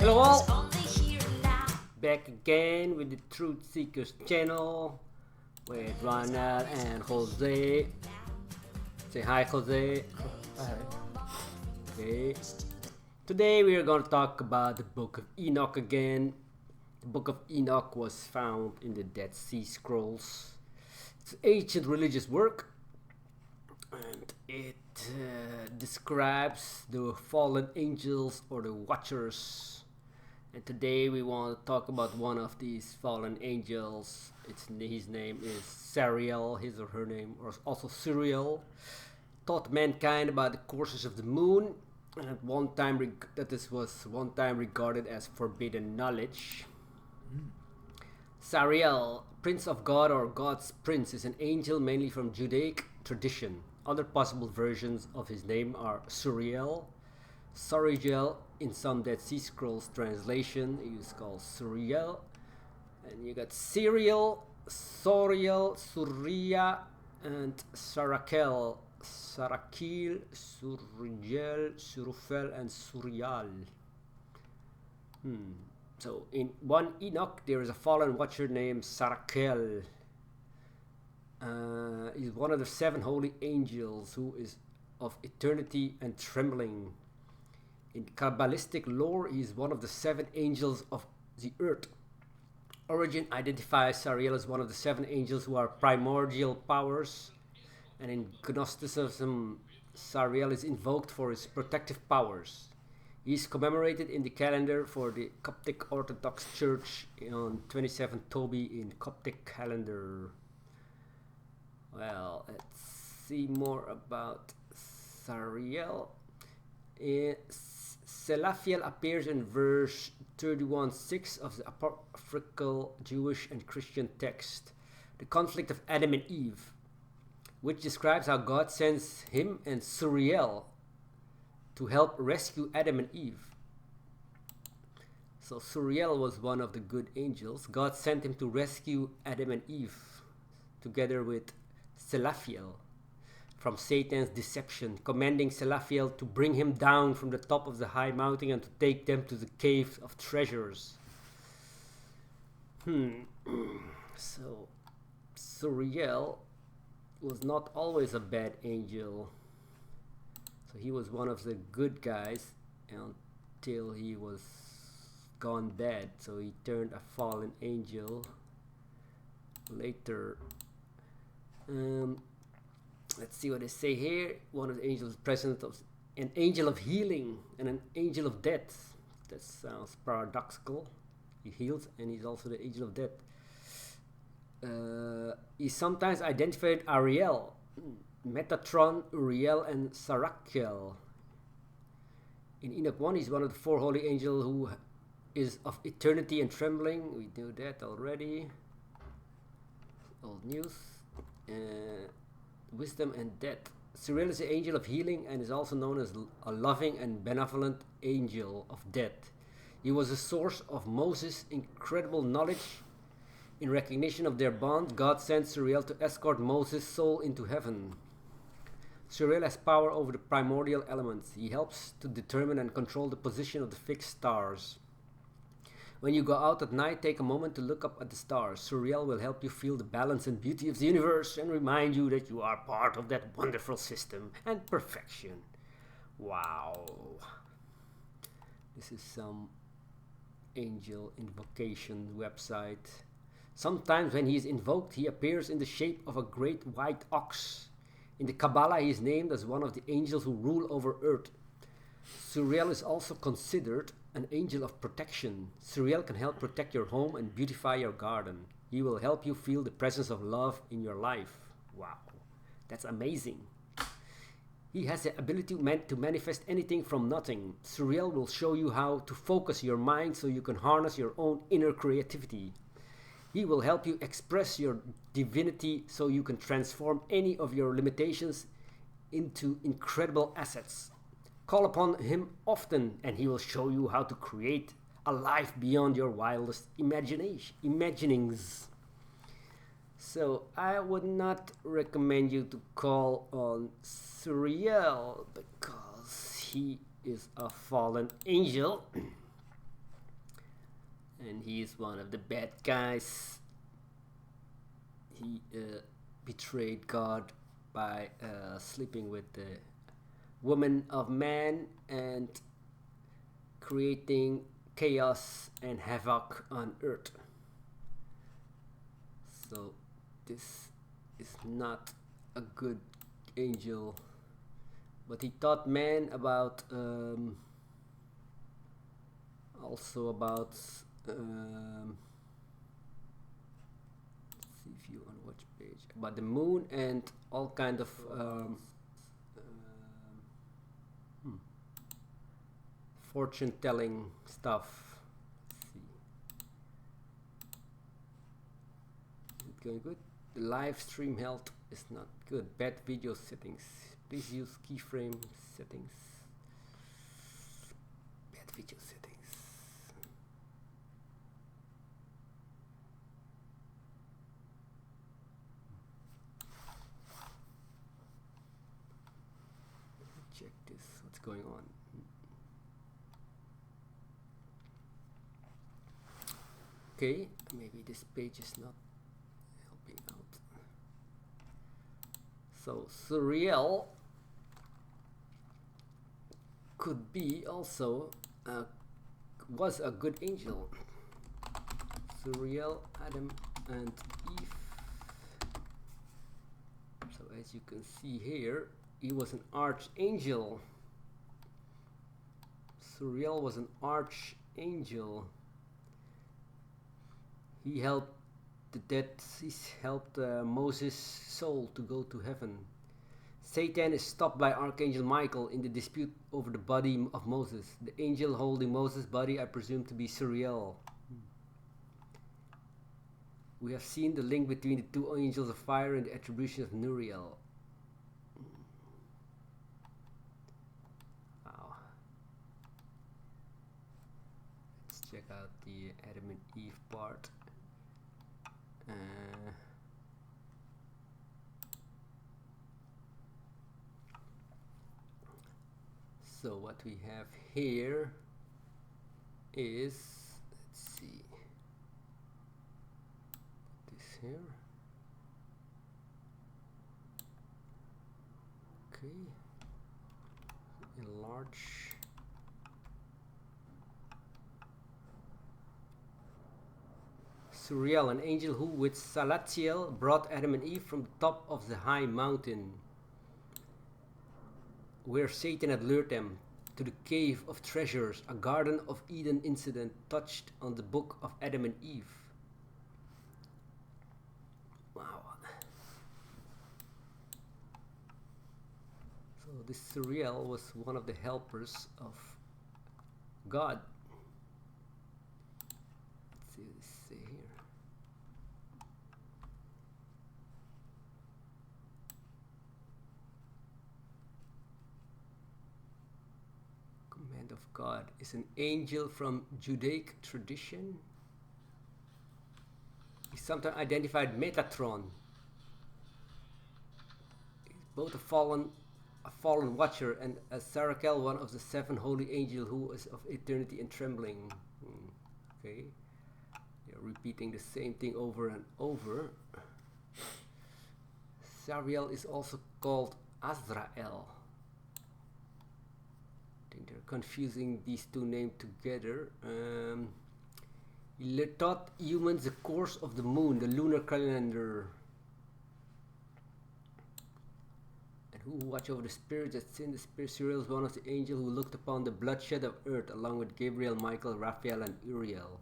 Hello all! Back again with the Truth Seekers channel with Ronald and Jose. Say hi, Jose. Hi. Okay. Today we are going to talk about the Book of Enoch again. The Book of Enoch was found in the Dead Sea Scrolls. It's an ancient religious work, and it describes the fallen angels or the Watchers. And today we want to talk about one of these fallen angels. His name is Sariel, his or her name, or also Sariel. Taught mankind about the courses of the moon, and at one time this was one time regarded as forbidden knowledge. Sariel, Prince of God or God's Prince, is an angel mainly from Judaic tradition. Other possible versions of his name are Suriel, Sariel. In some Dead Sea Scrolls translation, he is called Suriel. And you got Sariel, Soriel, Suria, and Sarakel. Sarakil, Surigel, Surufel, and Surial. So in one Enoch, there is a fallen watcher named Sarakel. He's one of the 7 holy angels who is of eternity and trembling. In Kabbalistic lore, he is one of the 7 angels of the earth. Origin identifies Sariel as one of the 7 angels who are primordial powers, and in Gnosticism, Sariel is invoked for his protective powers. He is commemorated in the calendar for the Coptic Orthodox Church on 27 Tobi in Coptic calendar. Well, let's see more about Sariel. Selaphiel appears in verse 31:6 of the apocryphal Jewish and Christian text, the conflict of Adam and Eve, which describes how God sends him and Suriel to help rescue Adam and Eve. So Suriel was one of the good angels. God sent him to rescue Adam and Eve together with Selaphiel from Satan's deception, commanding Selaphiel to bring him down from the top of the high mountain and to take them to the cave of treasures. So Suriel was not always a bad angel. So he was one of the good guys until he was gone bad. So he turned a fallen angel later. Let's see what they say here. One of the angels present of an angel of healing and an angel of death. That sounds paradoxical. He heals and he's also the angel of death. He's sometimes identified Ariel, Metatron, Uriel, and Sarakel. In Enoch 1, he's one of the 4 holy angels who is of eternity and trembling. We knew that already. Old news. Wisdom and death. Suriel is the angel of healing and is also known as a loving and benevolent angel of death. He was the source of Moses' incredible knowledge. In recognition of their bond, God sent Suriel to escort Moses' soul into heaven. Suriel has power over the primordial elements. He helps to determine and control the position of the fixed stars. When you go out at night, take a moment to look up at the stars. Suriel will help you feel the balance and beauty of the universe and remind you that you are part of that wonderful system and perfection. Wow. This is some angel invocation website. Sometimes when he is invoked, he appears in the shape of a great white ox. In the Kabbalah, he is named as one of the angels who rule over earth. Suriel is also considered an angel of protection. Suriel can help protect your home and beautify your garden. He will help you feel the presence of love in your life. Wow, that's amazing. He has the ability to manifest anything from nothing. Suriel will show you how to focus your mind so you can harness your own inner creativity. He will help you express your divinity so you can transform any of your limitations into incredible assets. Call upon him often and he will show you how to create a life beyond your wildest imaginings. So I would not recommend you to call on Sariel because he is a fallen angel. and he is one of the bad guys. He betrayed God by sleeping with the woman of man and creating chaos and havoc on earth. So this is not a good angel, but he taught man about also about let's see if you on which page, about the moon and all kind of fortune telling stuff. Let's see. Is it going good? The live stream health is not good. Bad video settings. Please use keyframe settings. Bad video settings. Check this. What's going on? Okay, maybe this page is not helping out. So Sariel could be also was a good angel. Sariel, Adam and Eve. So as you can see here, he was an archangel. Sariel was an archangel. He helped the dead. He helped Moses' soul to go to heaven. Satan is stopped by Archangel Michael in the dispute over the body of Moses. The angel holding Moses' body, I presume to be Sariel. We have seen the link between the two angels of fire and the attribution of Nuriel. Wow. Let's check out the Adam and Eve part. So what we have here is, let's see, this here. Okay, enlarge. Sariel, an angel who with Salatiel brought Adam and Eve from the top of the high mountain where Satan had lured them, to the cave of treasures, a Garden of Eden incident touched on the Book of Adam and Eve. Wow. So this Sariel was one of the helpers of God. Let's see what they say here. Command of God is an angel from Judaic tradition. He sometimes identified Metatron. He's both a fallen watcher and a Sariel, one of the seven holy angels who is of eternity and trembling. Okay, you're repeating the same thing over and over. Sariel is also called Azrael. I think they're confusing these two names together. He taught humans the course of the moon, the lunar calendar, and who watch over the spirits that sin. The spirit Sariel is one of the angels who looked upon the bloodshed of earth, along with Gabriel, Michael, Raphael, and Uriel.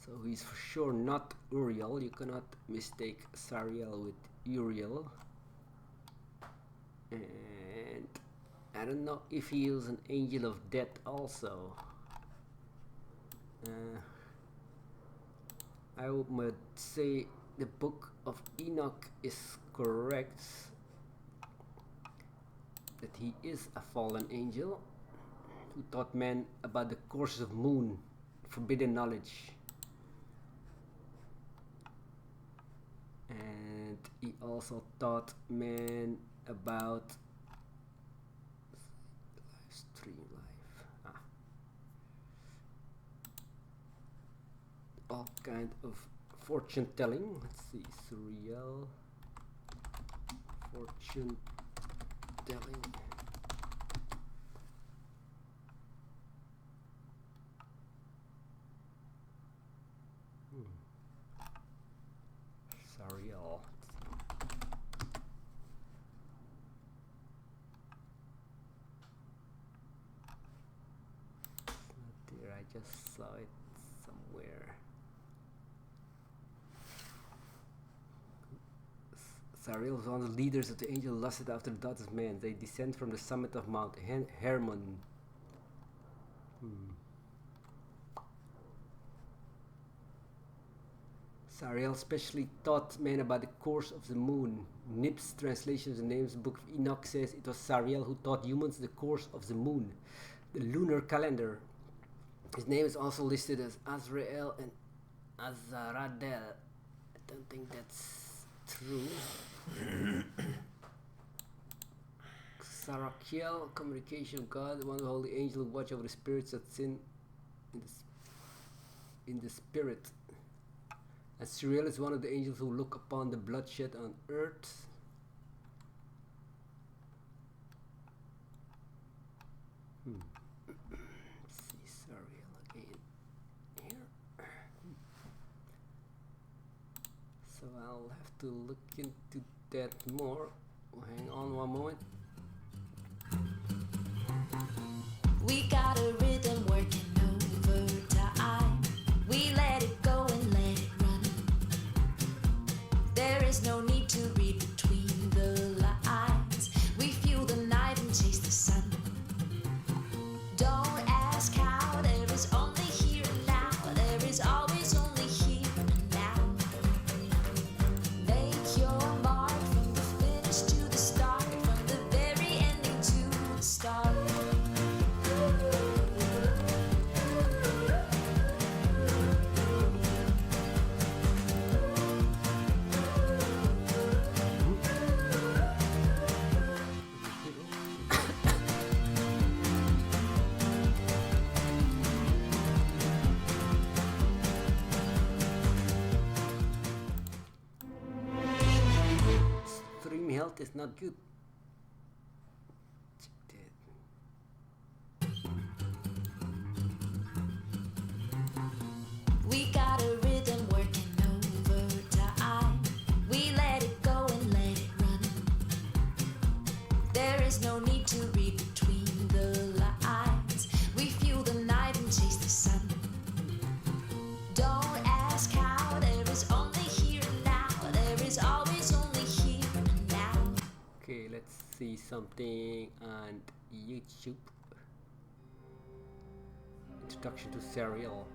So he's for sure not Uriel. You cannot mistake Sariel with Uriel. And I don't know if he is an angel of death also. I would say the Book of Enoch is correct, that he is a fallen angel who taught men about the courses of moon, forbidden knowledge. And he also taught men about live stream live. kind of fortune telling. Let's see, Sariel, fortune telling. Sariel. It's not there, I just saw it somewhere. Sariel was one of the leaders of the angel lusted after the daughters of men. They descend from the summit of Mount Hermon. Sariel specially taught men about the course of the moon. Nip's translation of the names Book of Enoch says it was Sariel who taught humans the course of the moon, the lunar calendar. His name is also listed as Azrael and Azaradel. I don't think that's true. Sarakiel, communication of God, one holy angel who watch over the spirits that sin in the spirit. And Sariel is one of the angels who look upon the bloodshed on earth. Let's see Sariel again here. So I'll have to look into that more. Hang on one moment. We got a rhythm working overtime. We let it go and let it run. There is no need to read between the lines. We fuel the night and chase the sun. Don't ask how, there is only here and now. There is always only here and now. Make your mark from the finish to the start, from the very ending to the start. Stream health is not good. We got a rhythm working overtime. We let it go and let it run. There is no need to read between the lines. We fuel the night and chase the sun. Don't ask how, there is only here and now. There is always only here and now. Okay, let's see something on YouTube. Introduction to Sariel.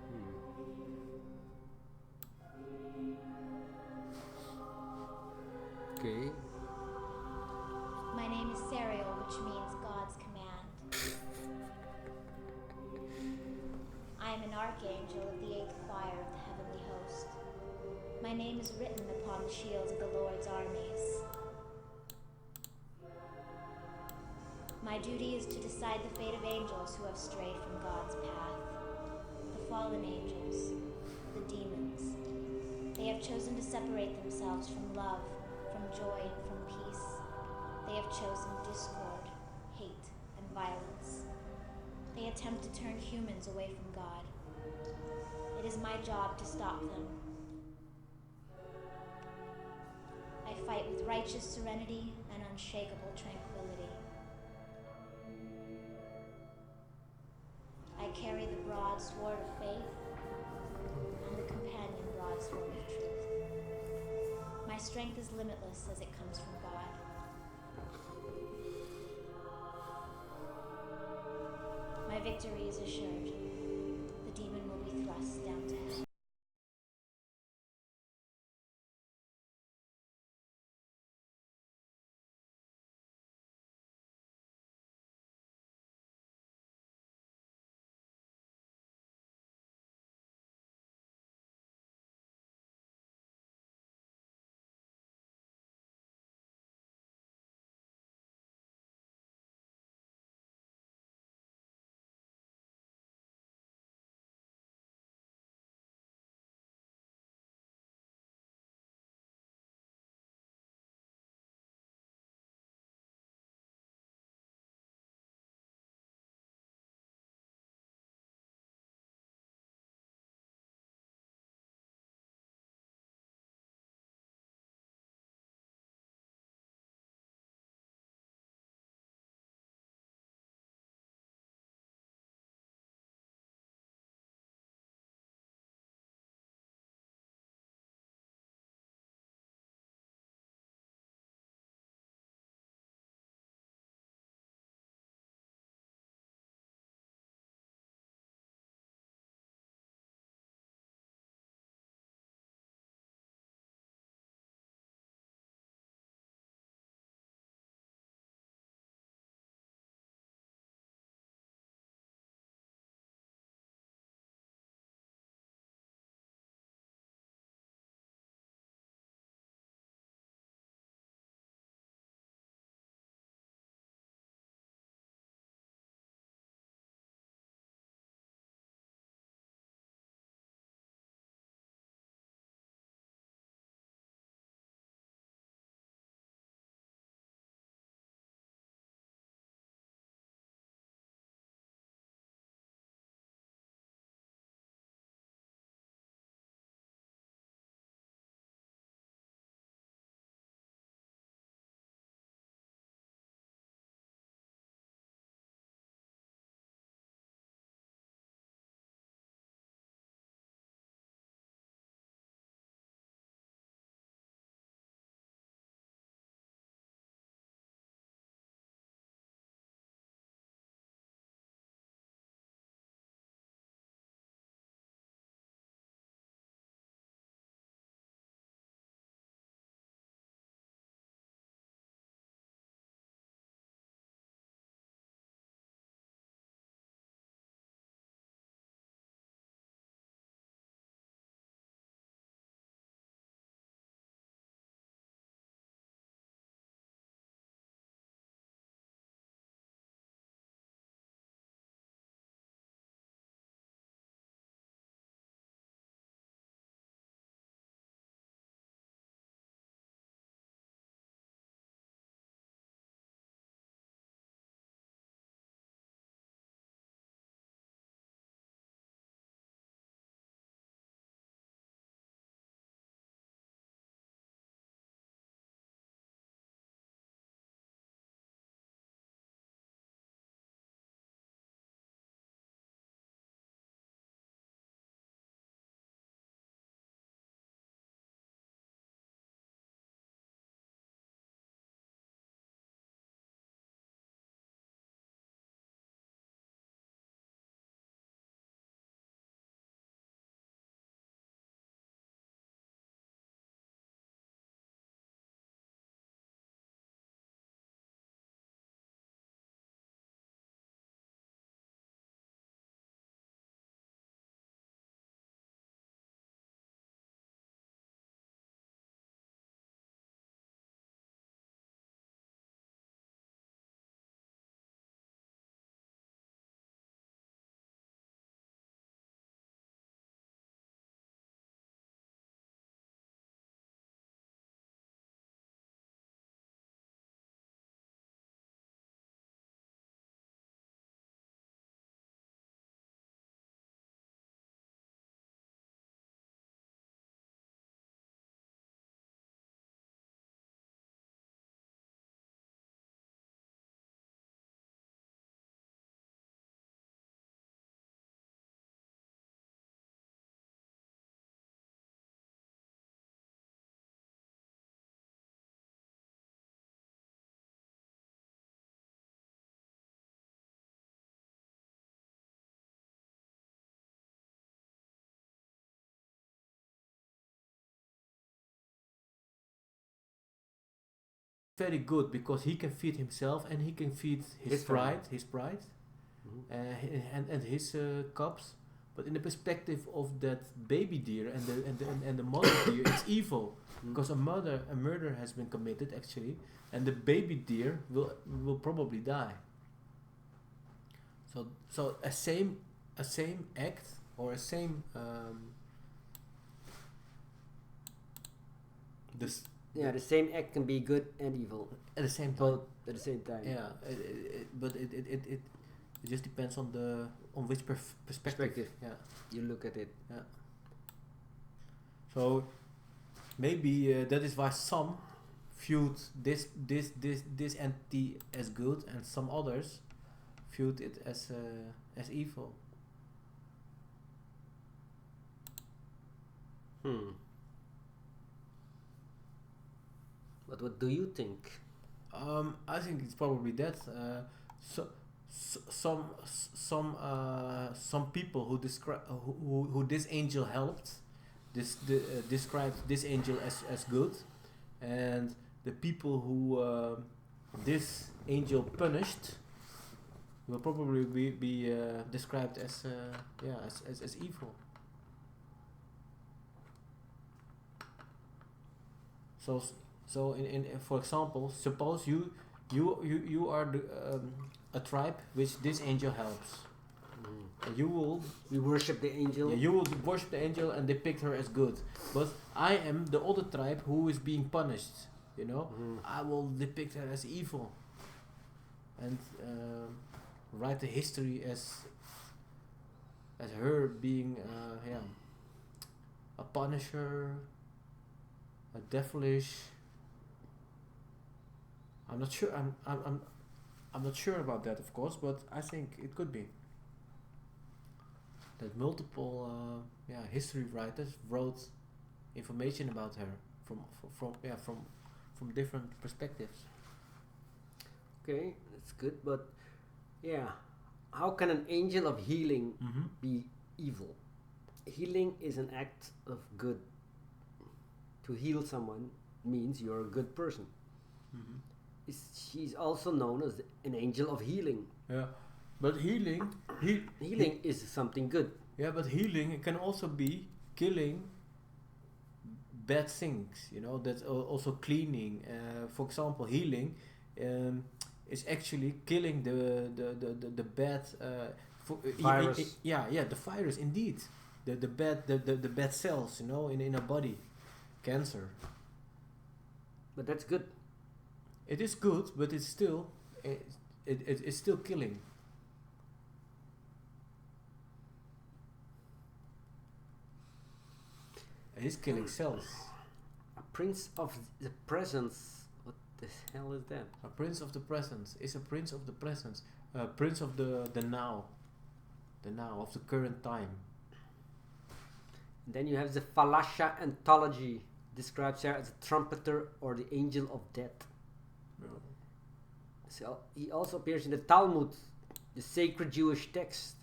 Okay. My name is Sariel, which means God's command. I am an archangel of the 8th choir of the heavenly host. My name is written upon the shields of the Lord's armies. My duty is to decide the fate of angels who have strayed from God's path. The fallen angels, the demons. They have chosen to separate themselves from love, from joy, and from peace. They have chosen discord, hate, and violence. They attempt to turn humans away from God. It is my job to stop them. I fight with righteous serenity and unshakable tranquility. I carry the broad sword of faith and the companion broadsword of truth. My strength is limitless as it comes from God. My victory is assured. The demon will be thrust down to hell. very good because he can feed himself and he can feed his family. bride, Mhm. and his cubs. But in the perspective of that baby deer and the mother deer, it's evil because a murder has been committed actually, and the baby deer will probably die. So a same act or a same this Yeah, the same act can be good and evil, at the same time. both at the same time. Yeah, but it just depends on which perspective. Yeah. You look at it. Yeah. So maybe that is why some viewed this entity as good, and some others viewed it as evil. But what do you think? I think it's probably that. Some people who describe who this angel helped, described this angel as good, and the people who this angel punished will probably be described as as evil. So in for example, suppose you are a tribe which this angel helps. And We worship the angel. you will worship the angel and depict her as good. But I am the other tribe who is being punished. You know, I will depict her as evil and write the history as her being a punisher, a devilish. I'm not sure. I'm not sure about that, of course, but I think it could be that multiple history writers wrote information about her from different perspectives. Okay, that's good, but yeah, how can an angel of healing be evil? Healing is an act of good. To heal someone means you're a good person. She's also known as an angel of healing. Yeah, but healing Is something good. Yeah, but healing can also be killing bad things. You know, that's also cleaning. For example, healing is actually killing the bad Virus. the virus indeed. The bad cells, you know, in a body, cancer. But that's good. It is good, but it's still it's still killing. It is killing cells. A prince of the presence. What the hell is that? A prince of the presence is a prince of the presence. A prince of the now. The now, of the current time. And then you have the Falasha anthology. Describes her as a trumpeter or the angel of death. So he also appears in the Talmud, the sacred Jewish text.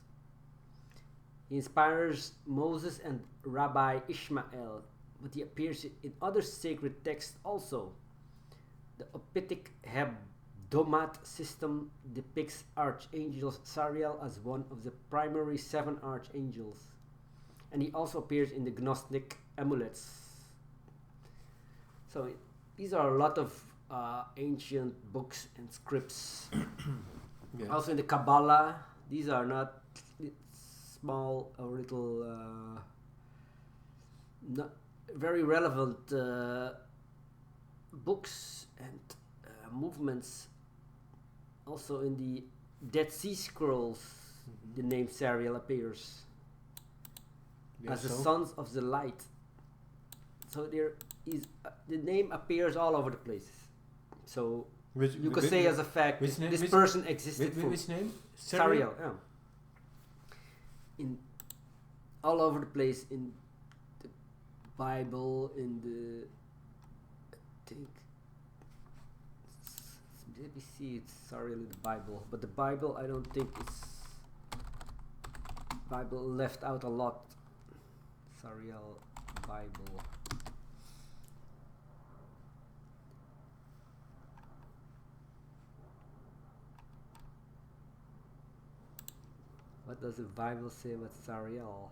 He inspires Moses and Rabbi Ishmael, but he appears in other sacred texts also. The Opitic Hebdomat system depicts Archangel Sariel as one of the primary 7 archangels, and he also appears in the Gnostic amulets. So these are a lot of ancient books and scripts. Yeah. Also in the Kabbalah, these are not small or little, not very relevant books and movements. Also in the Dead Sea Scrolls, the name Sariel appears as the sons of the light. So there is the name appears all over the place. So you could say as a fact this person existed. Which name? Sariel. Yeah. In all over the place in the Bible, in the I think let me see, it's Sariel in the Bible, but the Bible I don't think it's Bible left out a lot. Sariel Bible. What does the Bible say about Sariel?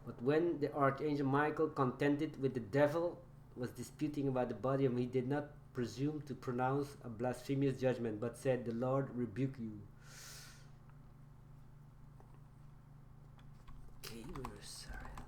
But when the archangel Michael, contended with the devil, was disputing about the body of him, he did not presume to pronounce a blasphemous judgment, but said, "The Lord rebuke you." Okay, where's Sariel?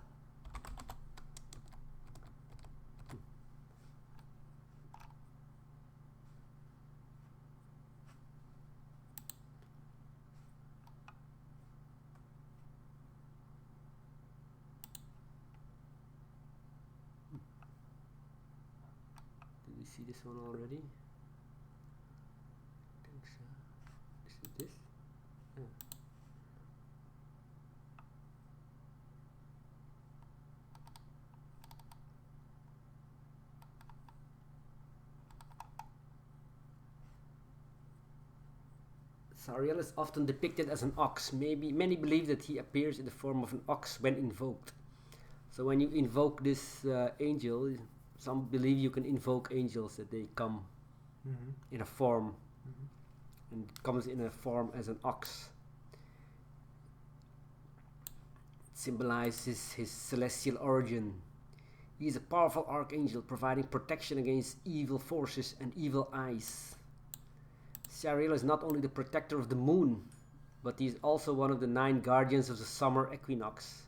Did we see this one already? I think so. Is it this? Yeah. Sariel is often depicted as an ox. Many believe that he appears in the form of an ox when invoked. So when you invoke this angel, some believe you can invoke angels, that they come in a form, and it comes in a form as an ox. It symbolizes his celestial origin. He is a powerful archangel providing protection against evil forces and evil eyes. Sariel is not only the protector of the moon, but he is also one of the 9 guardians of the summer equinox.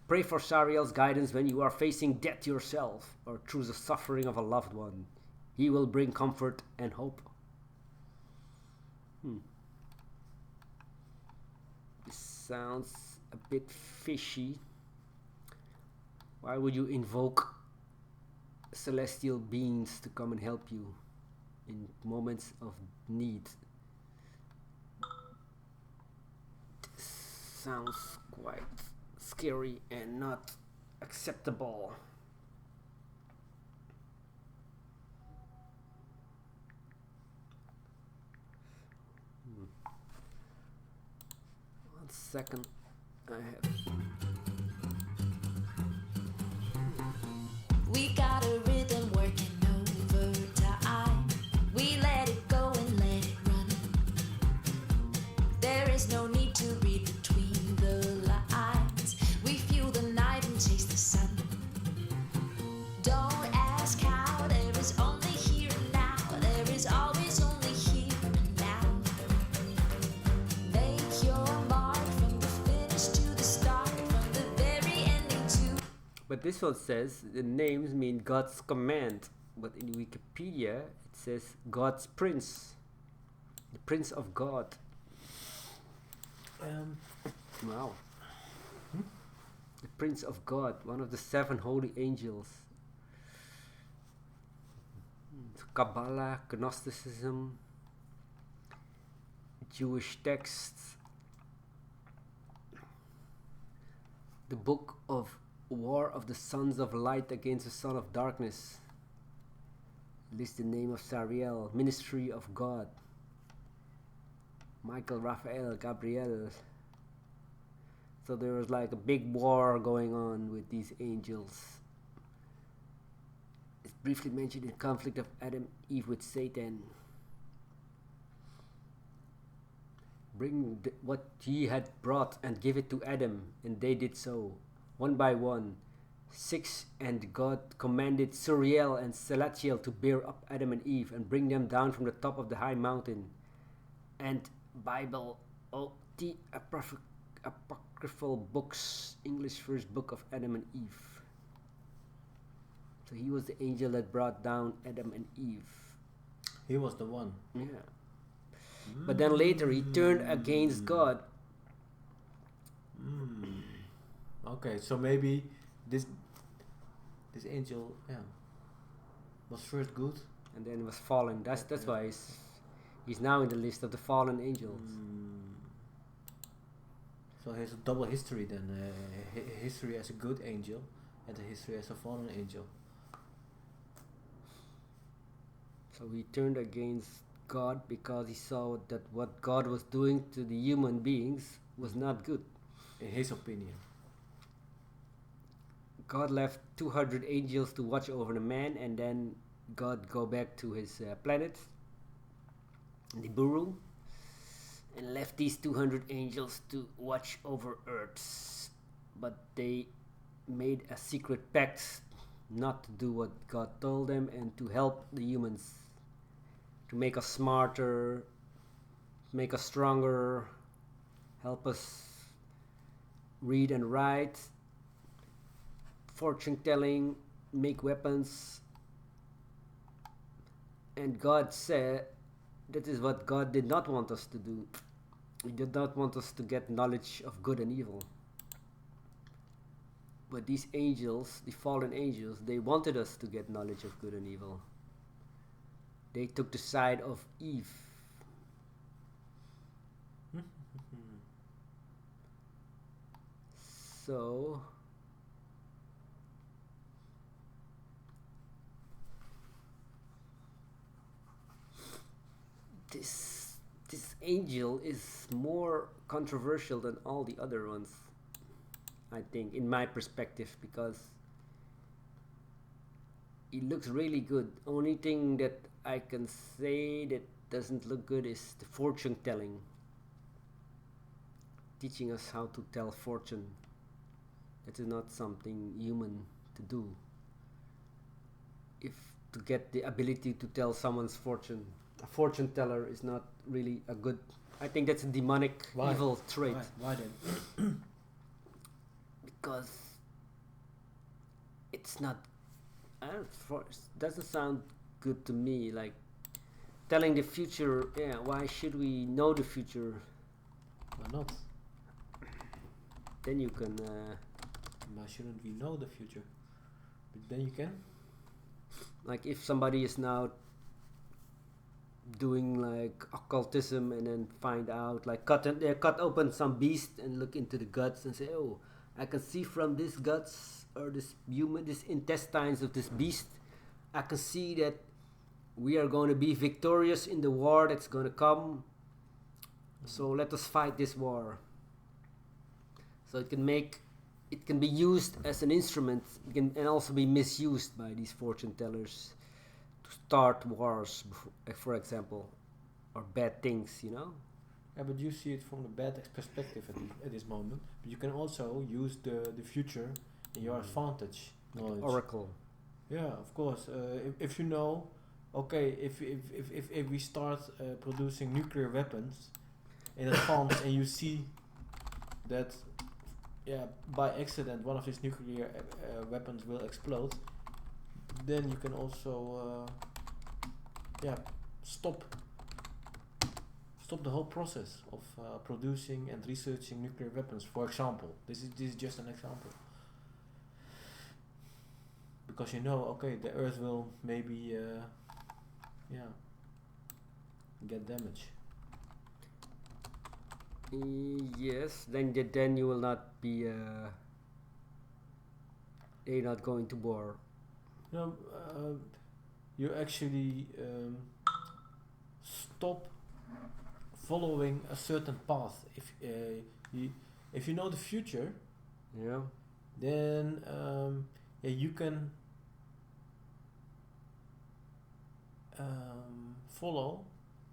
Pray for Sariel's guidance when you are facing death yourself or through the suffering of a loved one. He will bring comfort and hope. This sounds a bit fishy. Why would you invoke celestial beings to come and help you in moments of need? This sounds quite scary and not acceptable. One second, I have. We got a rhythm working overtime. We let it go and let it run. There is no need to read between the lines. We fuel the night and chase the sun. Don't ask how, there is only here and now. There is always only here and now. Make your mark from the finish to the start, from the very ending to. But this one says the names mean God's command, but in Wikipedia it says God's prince, the prince of God. Wow. The prince of God, one of the 7 holy angels. Kabbalah, Gnosticism, Jewish texts, the Book of War of the Sons of Light against the Son of Darkness. List the name of Sariel, Ministry of God, Michael, Raphael, Gabriel. So there was like a big war going on with these angels. It's briefly mentioned in the conflict of Adam Eve with Satan. Bring what he had brought and give it to Adam, and they did so, one by one. 6, and God commanded Sariel and Salatiel to bear up Adam and Eve and bring them down from the top of the high mountain. And Bible, the apocryphal books, English first book of Adam and Eve. So he was the angel that brought down Adam and Eve. He was the one. Yeah. But then later he turned against God. Okay, so maybe this angel, was first good, And then was fallen. That's why he's now in the list of the fallen angels. So he has a double history then. History as a good angel and a history as a fallen angel. So he turned against God because he saw that what God was doing to the human beings was not good. In his opinion. God left 200 angels to watch over the man, and then God go back to his planet, Nibiru, and left these 200 angels to watch over earth. But they made a secret pact not to do what God told them and to help the humans, to make us smarter, make us stronger, help us read and write, fortune telling, make weapons. And God said that is what God did not want us to do. He did not want us to get knowledge of good and evil. But these angels, the fallen angels, they wanted us to get knowledge of good and evil. They took the side of Eve. So this angel is more controversial than all the other ones, I think, in my perspective, because it looks really good. Only thing that I can say that doesn't look good is the fortune telling, teaching us how to tell fortune. That is not something human to do. If to get the ability to tell someone's fortune, a fortune teller is not really a good. I think that's a demonic, evil trait. Why then? Because it's not. Doesn't sound good to me. Like telling the future. Yeah, why should we know the future? Why not? Then you can. Why shouldn't we know the future? But then you can. Like if somebody is now doing like occultism and then find out, like cut open some beast and look into the guts and say, oh, I can see from this guts or this intestines of this beast, I can see that we are going to be victorious in the war that's going to come. So let us fight this war. So it can be used as an instrument, and also be misused by these fortune tellers to start wars, for example, or bad things, you know. Yeah, but you see it from the bad perspective at this moment. But you can also use the future in your advantage. Like oracle. Yeah, of course. If you know, okay, if we start producing nuclear weapons in advance, and you see that, yeah, by accident one of these nuclear weapons will explode, then you can also stop the whole process of producing and researching nuclear weapons. For example, this is just an example, because you know, okay, the Earth will maybe get damaged. Yes, then you will not be. They're not going to war. No, you actually stop following a certain path. If you know the future, Yeah. then you can follow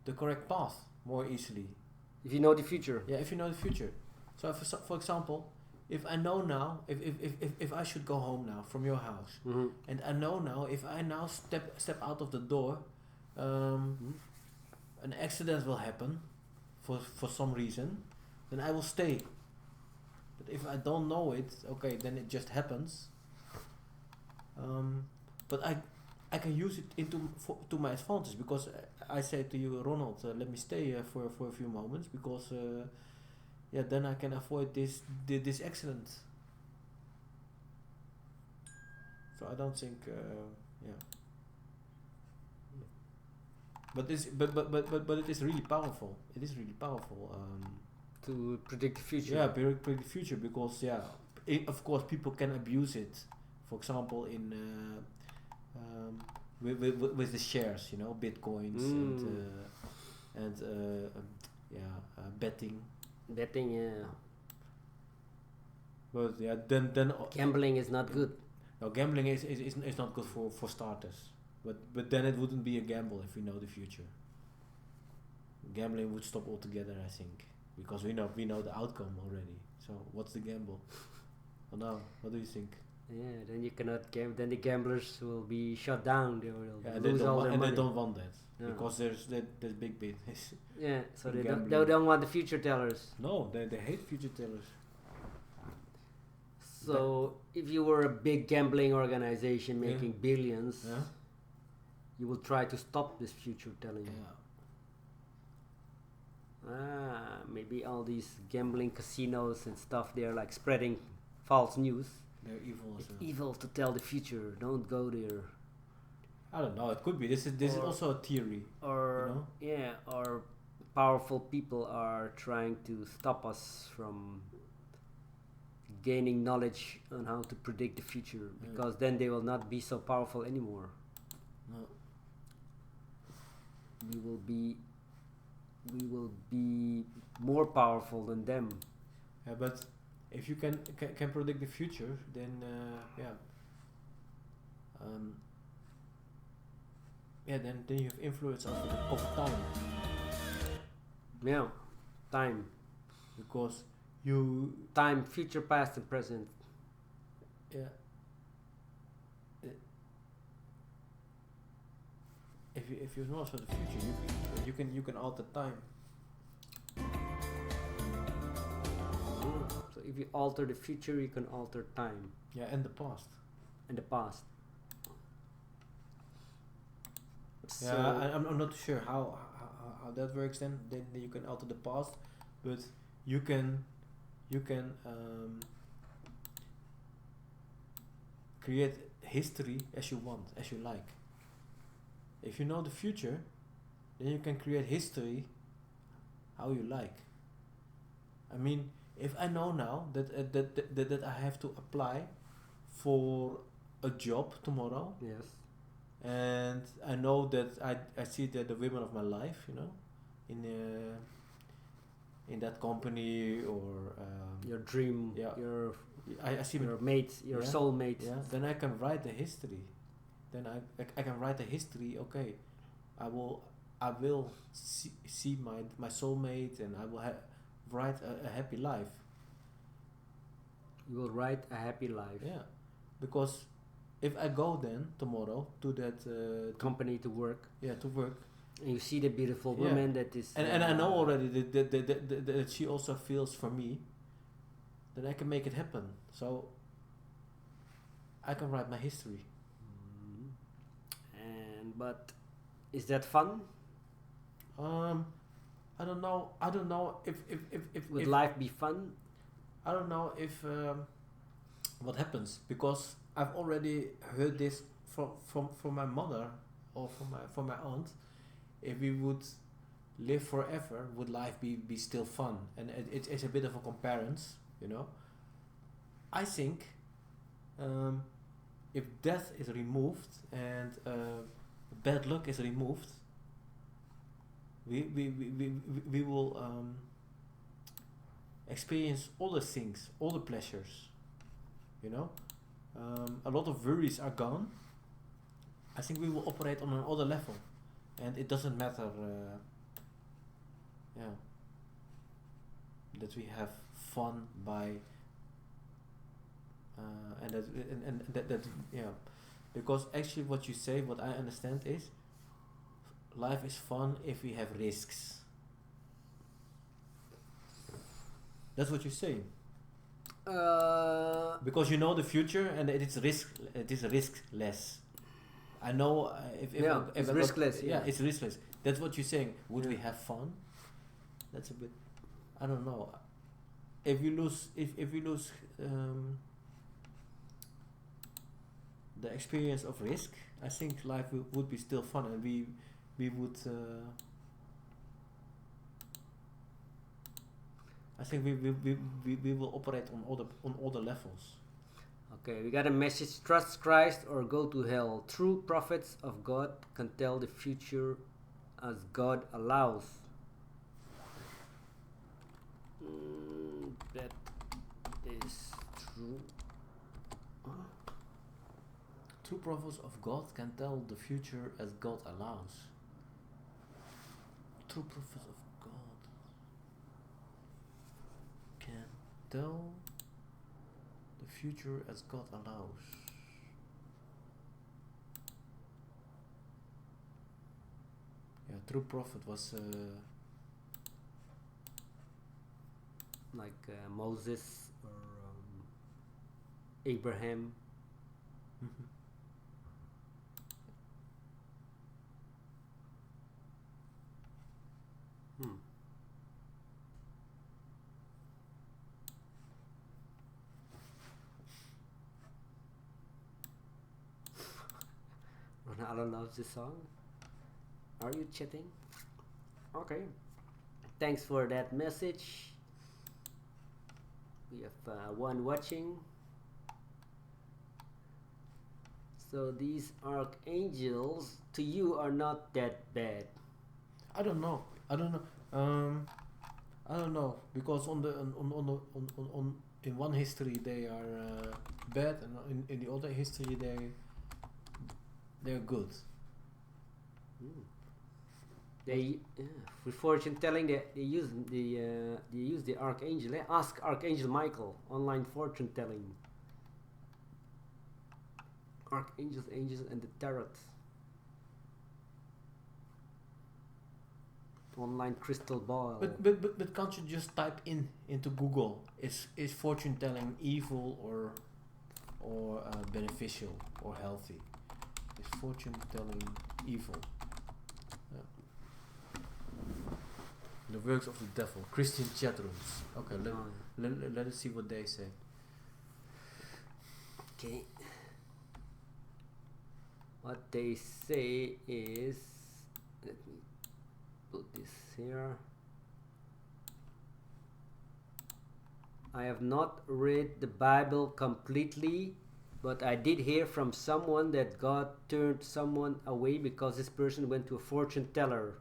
the correct path more easily. If you know the future. Yeah, if you know the future. So, for example, if I know now, if I should go home now from your house, Mm-hmm. and I know now, if I now step out of the door, an accident will happen for some reason, then I will stay. But if I don't know it, okay, then it just happens. But I can use it to my advantage, because I say to you, Ronald, let me stay for a few moments, because then I can avoid this accident. So I don't think but it is really powerful. It is really powerful To predict the future. yeah, predict the future, because of course people can abuse it. For example, in with the shares, you know, bitcoins and betting. Betting, yeah. But yeah, then Gambling is not good. no, gambling is not good for starters. But then it wouldn't be a gamble if we know the future. gambling would stop altogether. I think because we know the outcome already. So what's the gamble? Oh no, what do you think? Yeah, then you cannot gamble. Then the gamblers will be shut down. They will Yeah, lose all their money. they don't want that No. because there's big business. Yeah, so in they gambling. don't want the future tellers. No, they hate future tellers. So if you were a big gambling organization Yeah. making billions, Yeah. you will try to stop this future telling. Yeah. Maybe all these gambling casinos and stuff, they're like spreading false news. They're evil as It's well. evil to tell the future. Don't go there. I don't know. It could be. This is Or- also a theory. Or You know? yeah, or powerful people are trying to stop us from gaining knowledge on how to predict the future, Yeah. because then they will not be so powerful anymore. No. We will be more powerful than them. Yeah, but if you can predict the future, then then you have influence over time Yeah, time, because you future, past, and present. yeah. If you know for the future, you can alter time. So if you alter the future, you can alter time Yeah, and the past. and the past. So Yeah, I'm not sure how that works. Then you can alter the past, but you can create history as you want, as you like. If you know the future, then you can create history how you like. I mean, if I know now that I have to apply for a job tomorrow, yes, and I know that I see that the women of my life, in that company or your dream, yeah. your I see mate, your Yeah. soulmate. yeah, then I can write the history. Then I can write the history. Okay, I will see my soulmate, and I will write a happy life. You will write a happy life. Yeah, because if I go then tomorrow to that Company to work, to work, and you see the beautiful Yeah. woman that is. and I know already that she also feels for me, then I can make it happen. So I can write my history. But is that fun? I don't know if Would life be fun? I don't know if what happens, because I've already heard this from my mother or from my aunt. If we would live forever, would life be still fun? And it's a bit of a comparison, I think if death is removed and bad luck is removed, we will experience all the things, all the pleasures. A lot of worries are gone. I think we will operate on another level, and it doesn't matter. That we have fun by and that because actually what you say, what I understand is life is fun if we have risks. That's what you're saying. Because you know the future and it is riskless. I know if it's I got- riskless, yeah. it's riskless. That's what you're saying. Would we Yeah. have fun? That's a bit. I don't know. If you lose, if we lose the experience of risk, I think life would be still fun, and we would. I think we will operate on all the levels. Okay, we got a message. Trust Christ or go to hell. True prophets of God can tell the future as God allows. That is true. True prophets of God can tell the future as God allows. true prophet of God can tell the future as God allows. Yeah, true prophet was like Moses or Abraham. mhm. Hmm. Ronaldo loves this song. Are you chatting? Okay. Thanks for that message. We have one watching. So these archangels to you are not that bad. I don't know. I don't know. I don't know because on the on in one history they are bad, and in the other history they're good. They with fortune telling they use the archangel. Ask Archangel Michael online fortune telling. Archangels, angels, and the tarot. Online crystal ball. But can't you just type into Google is fortune telling evil or beneficial or healthy? Is fortune telling evil? Yeah. The works of the devil. Christian chat rooms. Okay, let us see what they say. Okay. What they say is, let me put this here. I have not read the Bible completely, but I did hear from someone that God turned someone away because this person went to a fortune teller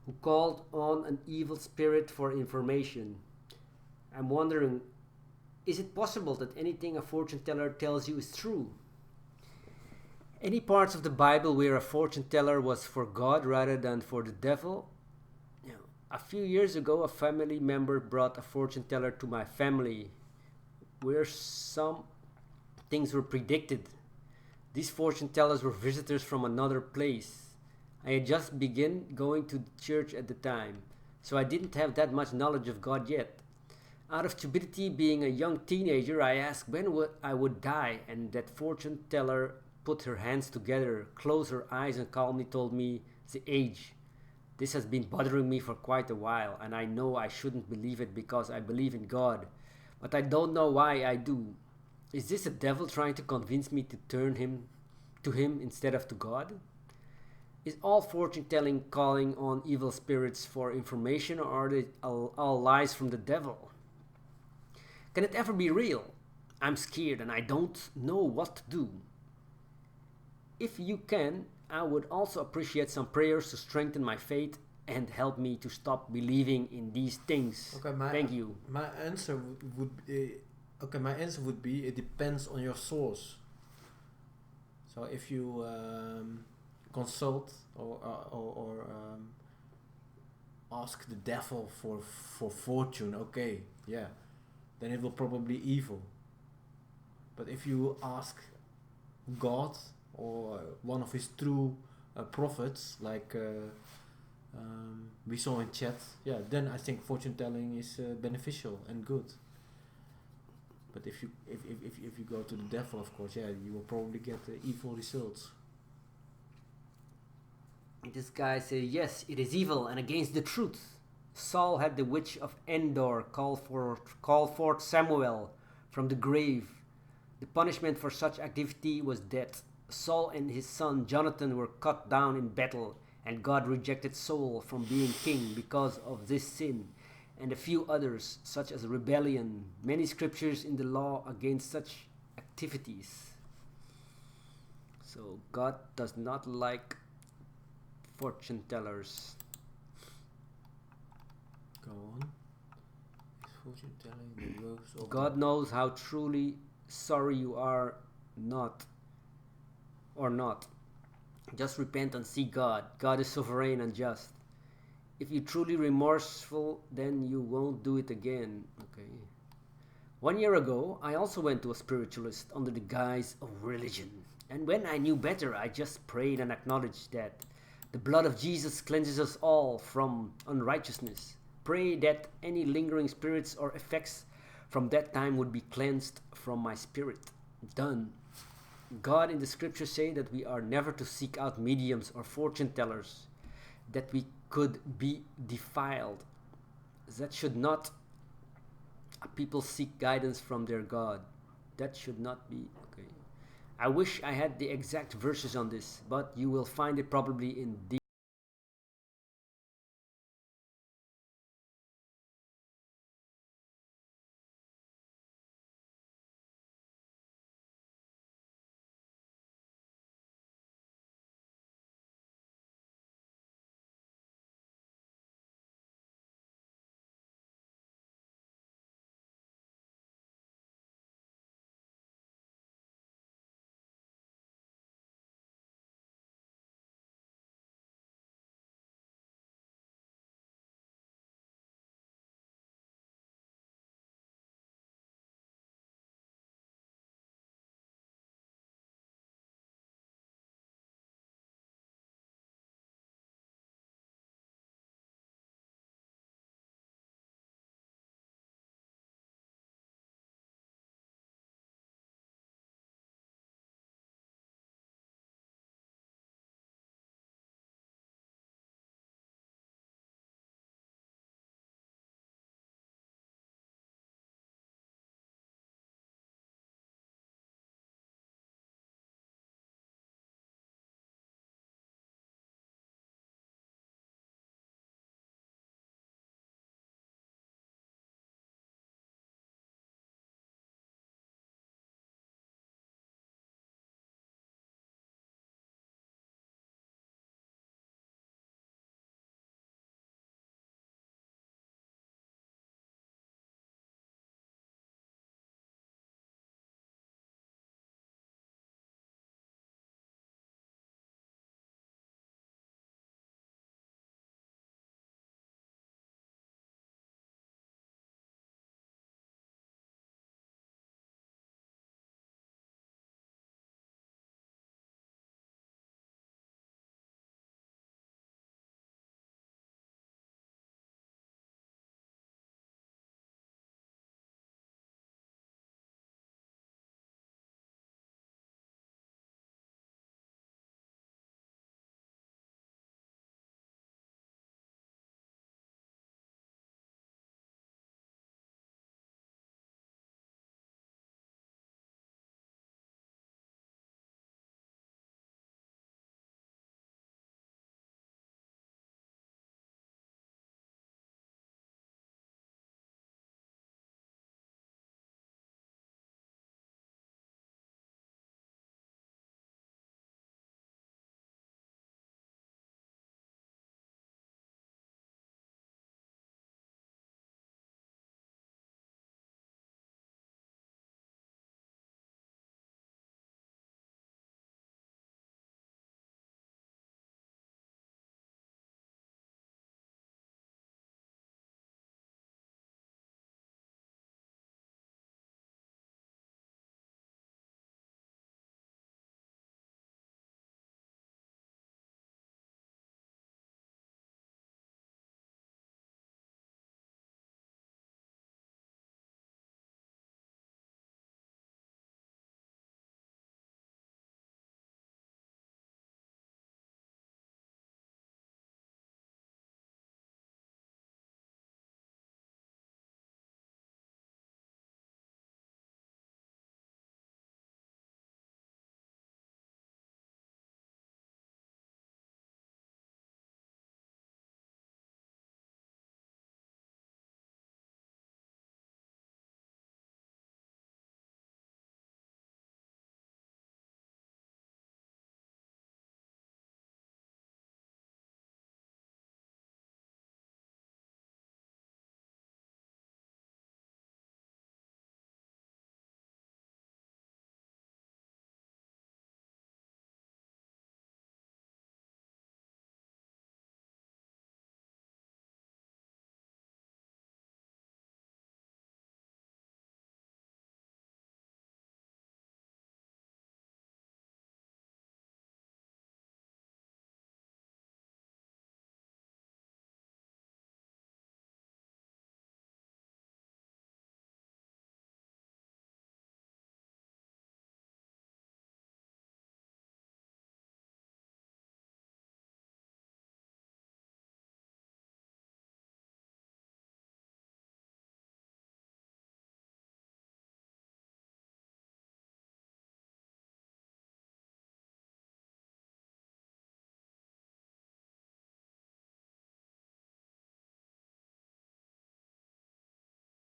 who called on an evil spirit for information. I'm wondering, is it possible that anything a fortune teller tells you is true? Any parts of the Bible where a fortune teller was for God rather than for the devil? A few years ago, a family member brought a fortune teller to my family where some things were predicted. These fortune tellers were visitors from another place. I had just begun going to church at the time, so I didn't have that much knowledge of God yet. Out of stupidity, being a young teenager, I asked when I would die, and that fortune teller put her hands together, closed her eyes, and calmly told me the age. This has been bothering me for quite a while, and I know I shouldn't believe it because I believe in God, but I don't know why I do. Is this the devil trying to convince me to turn to him instead of to God? Is all fortune telling calling on evil spirits for information, or are they all lies from the devil? Can it ever be real? I'm scared and I don't know what to do. If you can, I would also appreciate some prayers to strengthen my faith and help me to stop believing in these things. Okay, Thank you. My answer would be it depends on your source. So if you consult or ask the devil for fortune, okay, yeah, then it will probably be evil. But if you ask God or one of his true prophets, like we saw in chat, yeah, then I think fortune telling is beneficial and good. But if you go to the devil, of course, yeah, you will probably get evil results. This guy says, yes, it is evil and against the truth. Saul had the witch of Endor call forth Samuel from the grave. The punishment for such activity was death. Saul and his son Jonathan were cut down in battle, and God rejected Saul from being king because of this sin, and a few others, such as rebellion. Many scriptures in the law against such activities. So God does not like fortune tellers. Go on. Is fortune telling the works of God knows how truly sorry you are not. Just repent and seek God. God is sovereign and just. If you're truly remorseful, then you won't do it again. Okay. 1 year ago, I also went to a spiritualist under the guise of religion. And when I knew better, I just prayed and acknowledged that the blood of Jesus cleanses us all from unrighteousness. Pray that any lingering spirits or effects from that time would be cleansed from my spirit. Done. God in the scriptures say that we are never to seek out mediums or fortune tellers, that we could be defiled. That should not people seek guidance from their God. That should not be okay. I wish I had the exact verses on this, but you will find it probably in the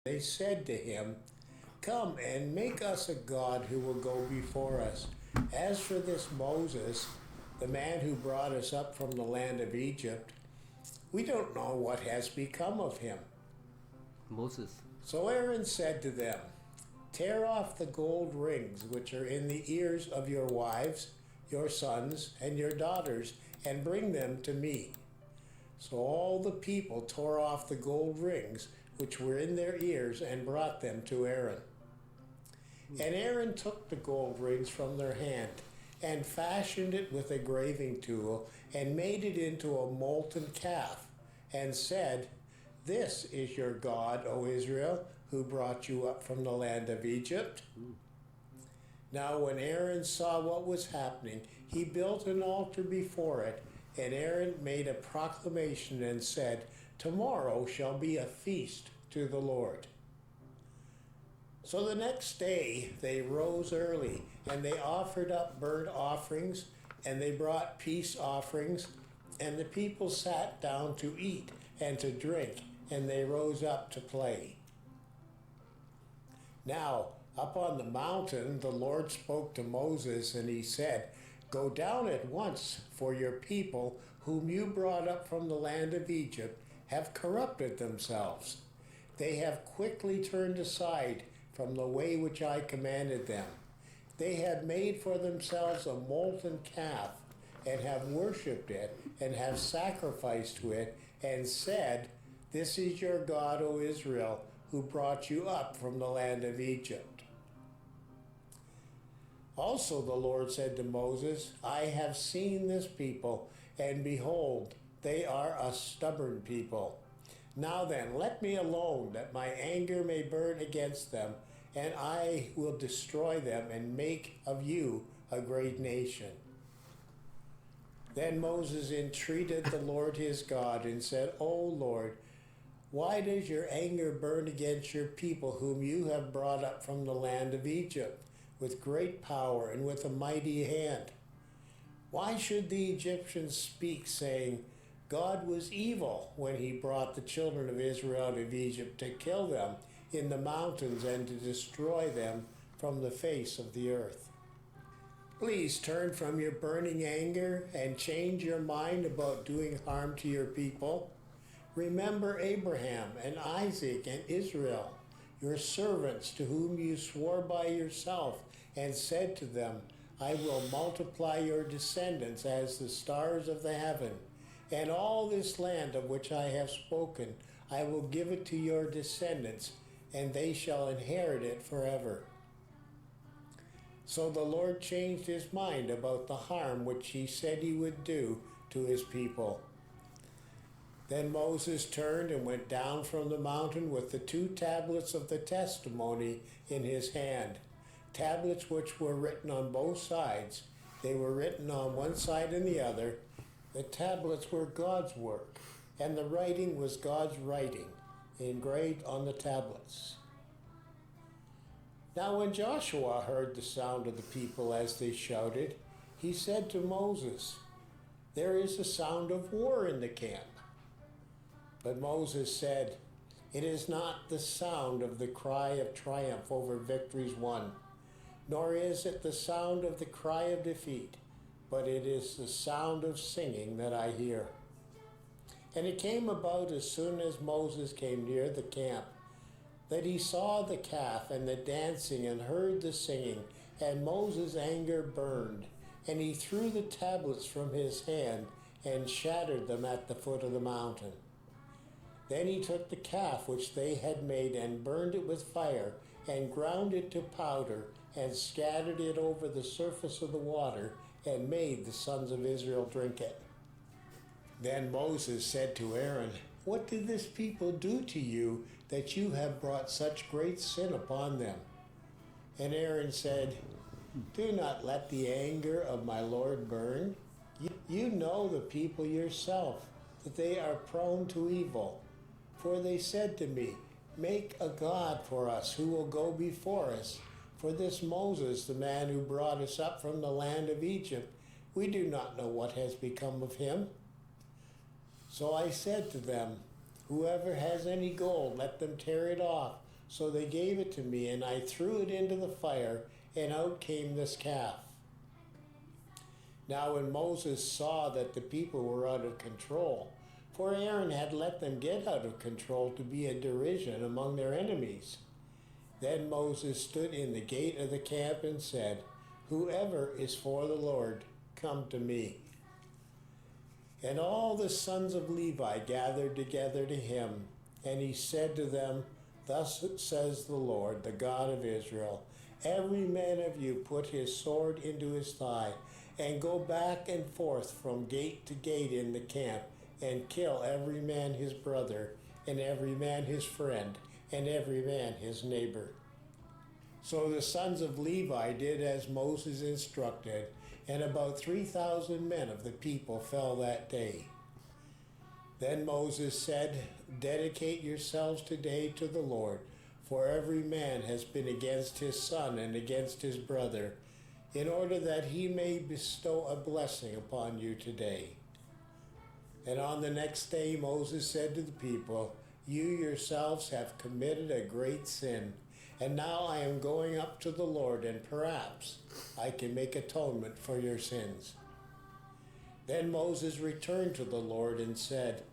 They said to him, "Come and make us a god who will go before us. As for this Moses, the man who brought us up from the land of Egypt, we don't know what has become of him." Moses. So Aaron said to them, "Tear off the gold rings which are in the ears of your wives, your sons, and your daughters, and bring them to me." So all the people tore off the gold rings which were in their ears and brought them to Aaron. And Aaron took the gold rings from their hand and fashioned it with a graving tool and made it into a molten calf and said, "This is your God, O Israel, who brought you up from the land of Egypt." Now when Aaron saw what was happening, he built an altar before it, and Aaron made a proclamation and said, "Tomorrow shall be a feast to the Lord." So the next day they rose early, and they offered up burnt offerings, and they brought peace offerings, and the people sat down to eat and to drink, and they rose up to play. Now, up on the mountain, the Lord spoke to Moses, and he said, "Go down at once, for your people, whom you brought up from the land of Egypt, have corrupted themselves. They have quickly turned aside from the way which I commanded them. They have made for themselves a molten calf, and have worshipped it, and have sacrificed to it, and said, 'This is your God, O Israel, who brought you up from the land of Egypt.' Also the Lord said to Moses, 'I have seen this people, and behold, they are a stubborn people. Now then, let me alone, that my anger may burn against them, and I will destroy them and make of you a great nation.' Then Moses entreated the Lord his God and said, 'O Lord, why does your anger burn against your people whom you have brought up from the land of Egypt with great power and with a mighty hand? Why should the Egyptians speak, saying, God was evil when he brought the children of Israel out of Egypt to kill them in the mountains and to destroy them from the face of the earth? Please turn from your burning anger and change your mind about doing harm to your people. Remember Abraham and Isaac and Israel, your servants, to whom you swore by yourself and said to them, I will multiply your descendants as the stars of the heaven, and all this land of which I have spoken, I will give it to your descendants, and they shall inherit it forever.' So the Lord changed his mind about the harm which he said he would do to his people. Then Moses turned and went down from the mountain with the 2 tablets of the testimony in his hand, tablets which were written on both sides. They were written on one side and the other. The tablets were God's work, and the writing was God's writing, engraved on the tablets. Now when Joshua heard the sound of the people as they shouted, he said to Moses, There is a sound of war in the camp. But Moses said, It is not the sound of the cry of triumph over victories won, nor is it the sound of the cry of defeat, but it is the sound of singing that I hear. And it came about as soon as Moses came near the camp, that he saw the calf and the dancing and heard the singing, and Moses' anger burned, and he threw the tablets from his hand and shattered them at the foot of the mountain. Then he took the calf which they had made and burned it with fire, and ground it to powder, and scattered it over the surface of the water, and made the sons of Israel drink it. Then Moses said to Aaron, What did this people do to you, that you have brought such great sin upon them? And Aaron said, Do not let the anger of my Lord burn. You know the people yourself, that they are prone to evil. For they said to me, Make a god for us who will go before us. For this Moses, the man who brought us up from the land of Egypt, we do not know what has become of him. So I said to them, Whoever has any gold, let them tear it off So they gave it to me, and I threw it into the fire, and out came this calf. Now when Moses saw that the people were out of control, for Aaron had let them get out of control to be a derision among their enemies, then Moses stood in the gate of the camp and said, "Whoever is for the Lord, come to me." And all the sons of Levi gathered together to him, and he said to them, "Thus says the Lord, the God of Israel, every man of you put his sword into his thigh, and go back and forth from gate to gate in the camp, and kill every man his brother, and every man his friend, and every man his neighbor." So the sons of Levi did as Moses instructed, and about 3,000 men of the people fell that day. Then Moses said, "Dedicate yourselves today to the Lord, for every man has been against his son and against his brother, in order that he may bestow a blessing upon you today." And on the next day Moses said to the people, "You yourselves have committed a great sin, and now I am going up to the Lord, and perhaps I can make atonement for your sins." Then Moses returned to the Lord and said,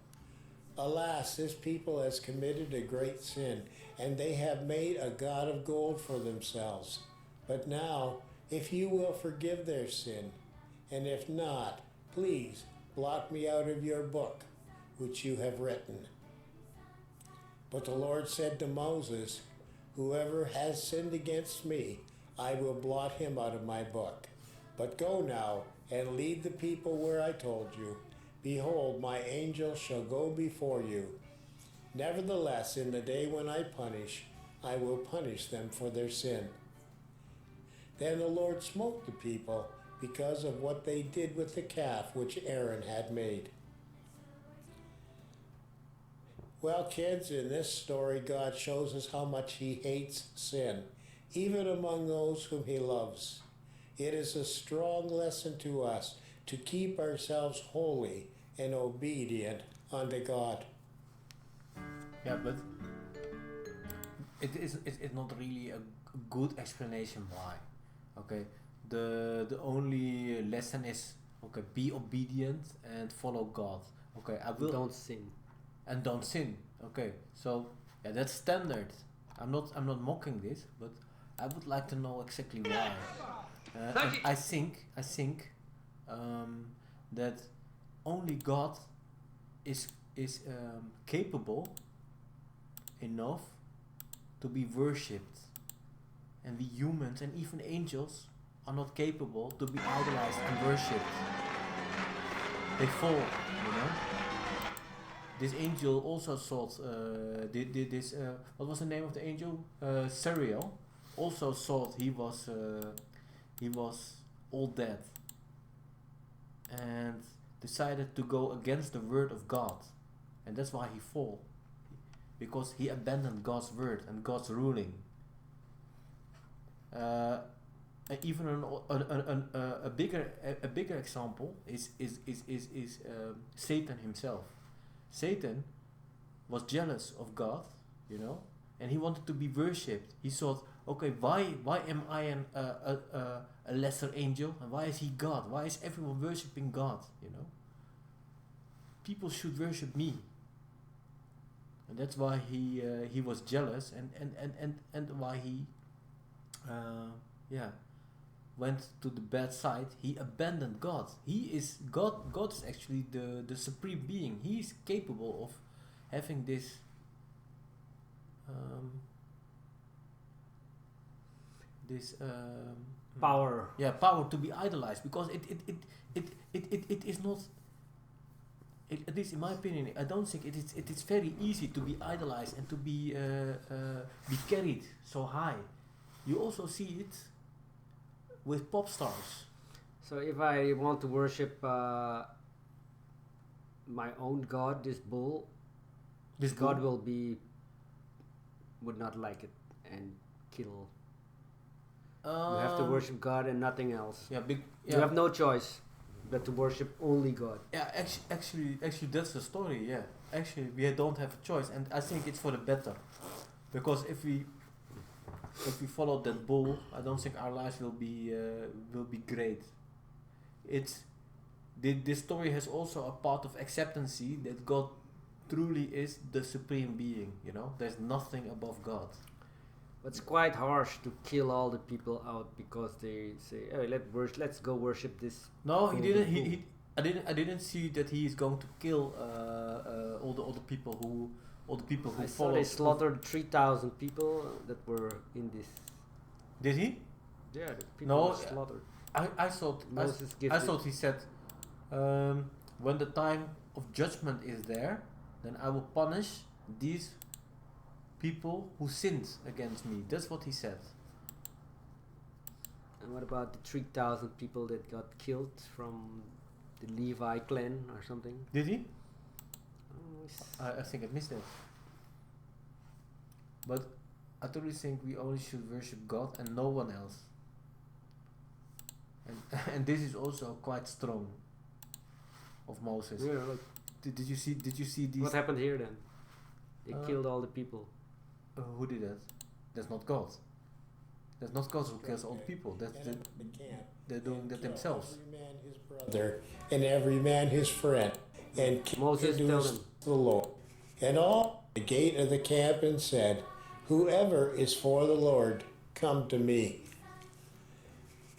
"Alas, this people has committed a great sin, and they have made a god of gold for themselves. But now, if you will forgive their sin, and if not, please blot me out of your book, which you have written." But the Lord said to Moses, "Whoever has sinned against me, I will blot him out of my book. But go now and lead the people where I told you. Behold, my angel shall go before you. Nevertheless, in the day when I will punish them for their sin." Then the Lord smote the people because of what they did with the calf which Aaron had made. Well, kids, in this story, God shows us how much he hates sin, even among those whom he loves. It is a strong lesson to us to keep ourselves holy and obedient unto God. Yeah, but it's not really a good explanation why. Okay, the only lesson is, okay, be obedient and follow God. Okay, I will Don't sin. and don't sin. Okay, so yeah, that's standard. I'm not mocking this, but I would like to know exactly why. And I think that only God is capable enough to be worshipped, and we humans and even angels are not capable to be idolized and worshipped. They fall, you know. This angel also thought, what was the name of the angel? Sariel also thought he was all dead, and decided to go against the word of God, and that's why he fell, because he abandoned God's word and God's ruling. Even a bigger example is Satan himself. Satan was jealous of God, you know, and he wanted to be worshipped. He thought, okay, why am I a lesser angel, and why is he God? Why is everyone worshipping God? You know, people should worship me, and that's why he was jealous, and why he went to the bad side. He abandoned God. He is God. God is actually the supreme being. He is capable of having this Power. power to be idolized, because it is not, at least in my opinion, I don't think it is very easy to be idolized and to be carried so high. You also see it with pop stars. So if I want to worship my own god, this bull, This god bull- would not like it and kill. You have to worship God and nothing else. You have no choice but to worship only God. Yeah, actually, that's the story. Yeah, actually, we don't have a choice, and I think it's for the better. Because if we follow that bull, I don't think our lives will be great. This story has also a part of acceptancy that God truly is the supreme being. You know, there's nothing above God. It's quite harsh to kill all the people out because they say, "Oh, let's go worship this." No, he golden didn't. bull." I didn't see that he is going to kill all the people who I saw follow. they slaughtered 3,000 people that were in this. Did he? Yeah, the people No, were slaughtered. I thought Moses I thought he said, when the time of judgment is there, then I will punish these people who sinned against me. That's what he said. And what about the 3,000 people that got killed from the Levi clan or something? Did he? Oh, I think I missed that. But I totally think we only should worship God and no one else. And this is also quite strong of Moses. Yeah, like, Did you see these? what happened here then? They killed all the people. Who did that? That's not God. That's not God who kills all the people. That's And the camp, they're doing and that kill themselves. Every man his brother, and every man his friend, and Moses told introduced them. the Lord. And all the gate of the camp and said, "Whoever is for the Lord, come to me."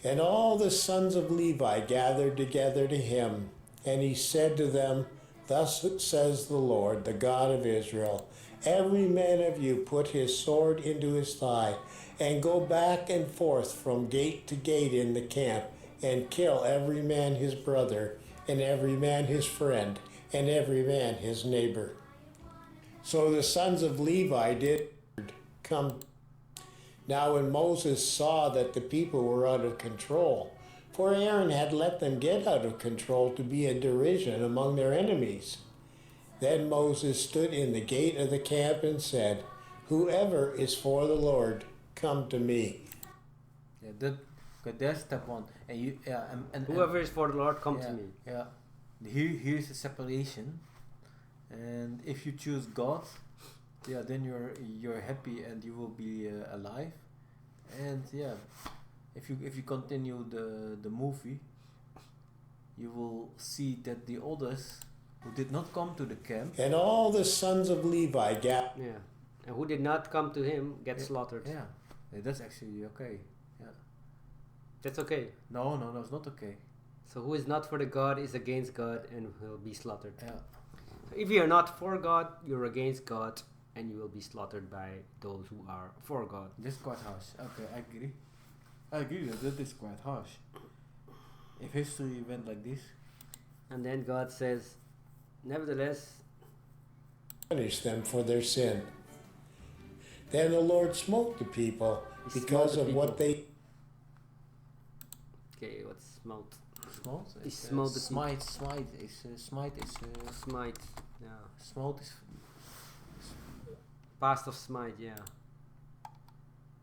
And all the sons of Levi gathered together to him, and he said to them, "Thus says the Lord, the God of Israel, every man of you put his sword into his thigh, and go back and forth from gate to gate in the camp, and kill every man his brother, and every man his friend, and every man his neighbor." So the sons of Levi did come. Now when Moses saw that the people were out of control, for Aaron had let them get out of control to be a derision among their enemies, then Moses stood in the gate of the camp and said, "Whoever is for the Lord, come to me." Yeah, that's step one. And you, and Whoever is for the Lord, come yeah, to me. Yeah. Here's a separation, and if you choose God, yeah, then you're happy and you will be alive. And yeah, if you continue the movie, you will see that the others who did not come to the camp. And all the sons of Levi gathered. Yeah. And who did not come to him get slaughtered. Yeah, that's actually okay. Yeah. That's okay. No, it's not okay. So who is not for the God is against God and will be slaughtered. Yeah. So if you are not for God, you're against God and you will be slaughtered by those who are for God. That's quite harsh. Okay, I agree. I agree that is quite harsh. If history went like this. And then God says, nevertheless, Punish them for their sin. Then the Lord smote the people He because smote of the what they. okay, what's smote? Smote? He smote the smite. Smite is Smite, yeah. smote is Past of smite, yeah.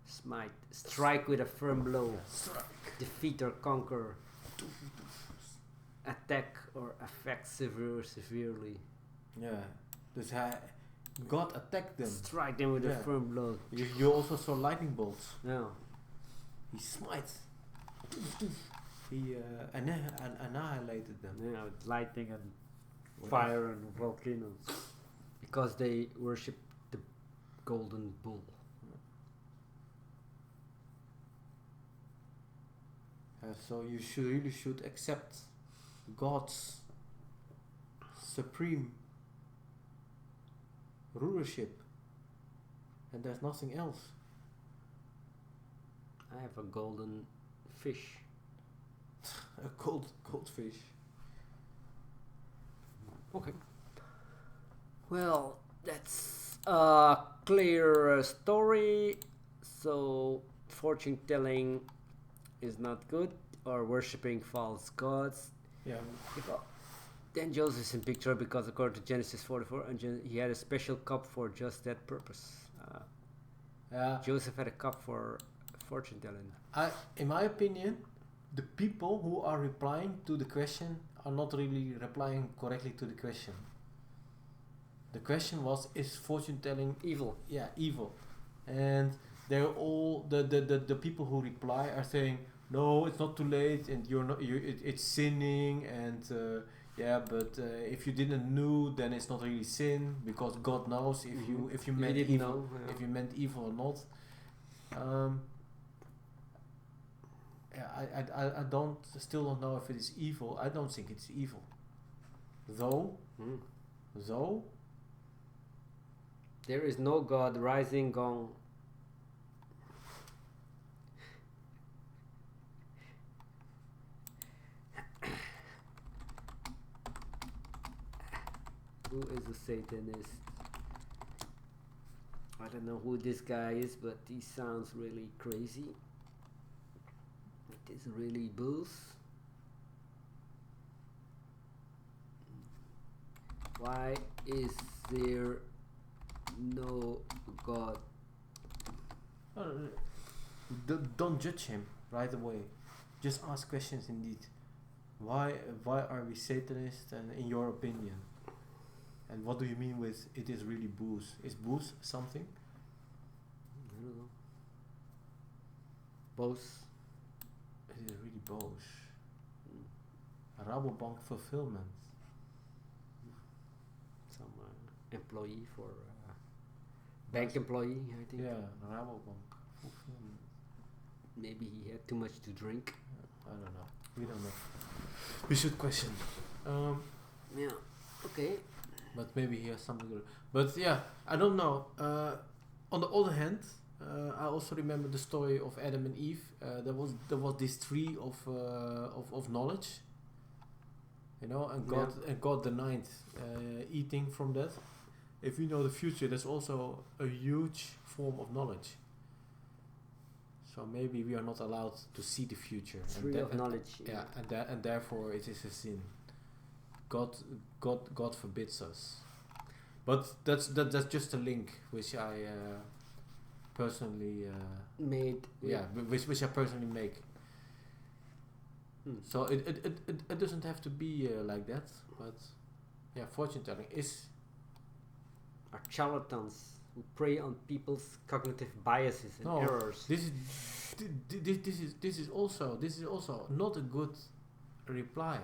Smite. Strike with a firm blow. Defeat or conquer. Attack or affect severely. yeah. Dus God attacked them. Strike them with a Yeah. firm blow. You also saw lightning bolts. Yeah. He smites. He annihilated them. Yeah, with lightning and fire and volcanoes. Because they worship the golden bull. So you really should accept God's supreme rulership, and there's nothing else. I have a golden fish. A goldfish. Okay. Well, that's a clear story. So, fortune telling is not good, or worshipping false gods. Yeah. Then Joseph is in picture because according to Genesis 44, he had a special cup for just that purpose. Yeah. Joseph had a cup for fortune telling. In my opinion, the people who are replying to the question are not really replying correctly to the question. The question was, is fortune telling Evil. evil? and they're all the people who reply are saying, no, it's not too late, and you're not it's sinning, and yeah, but if you didn't know, then it's not really sin, because God knows if you meant didn't evil, know, yeah. if you meant evil or not. Yeah, I still don't know if it is evil. I don't think it's evil. Though There is no God rising gong. Who is a Satanist? I don't know who this guy is, but he sounds really crazy. It is really booze. Why is there no God? don't judge him right away. Just ask questions indeed. Why are we Satanists, and in your opinion? And what do you mean with it is really booze? Is booze something? I don't know. Both. It is really booze. Rabobank fulfillment. Some employee for bank employee, I think. Yeah, Rabobank fulfillment. Maybe he had too much to drink. I don't know. We don't know. We should question. Yeah. Okay. But maybe he has something to do. But yeah, I don't know. On the other hand, I also remember the story of Adam and Eve. There was this tree of knowledge, you know, and God denied eating from that. If we know the future, that's also a huge form of knowledge. So maybe we are not allowed to see the future. Tree of knowledge. Yeah, and therefore it is a sin. God forbids us. But that's just a link which I personally Made. which I personally make. So it doesn't have to be like that, but yeah, fortune telling Are charlatans who prey on people's cognitive biases and errors. This is also not a good reply,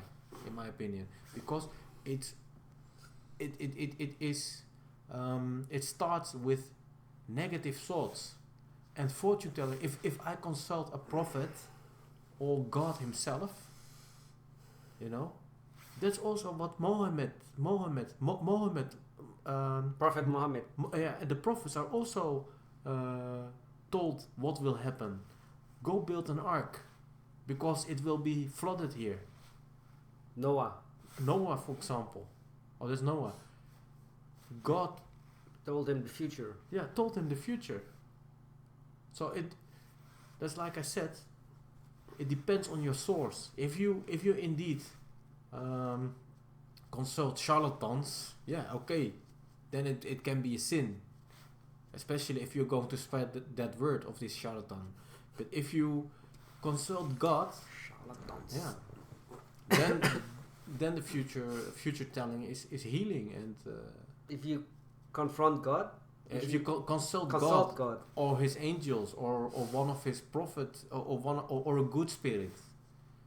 in my opinion, because it starts with negative thoughts, and fortune telling. If I consult a prophet or God himself, you know, that's also what Prophet Muhammad. the prophets are also told what will happen. Go build an ark, because it will be flooded here. Noah Noah, for example. Oh, there's Noah. God told him the future. told him the future. So that's like I said, it depends on your source. If you indeed consult charlatans, okay, then it can be a sin, especially if you're going to spread that word of this charlatan. But if you consult God, Charlatans. then the future telling is healing, and If you confront God, if you consult God. or his angels or one of his prophets or a good spirit.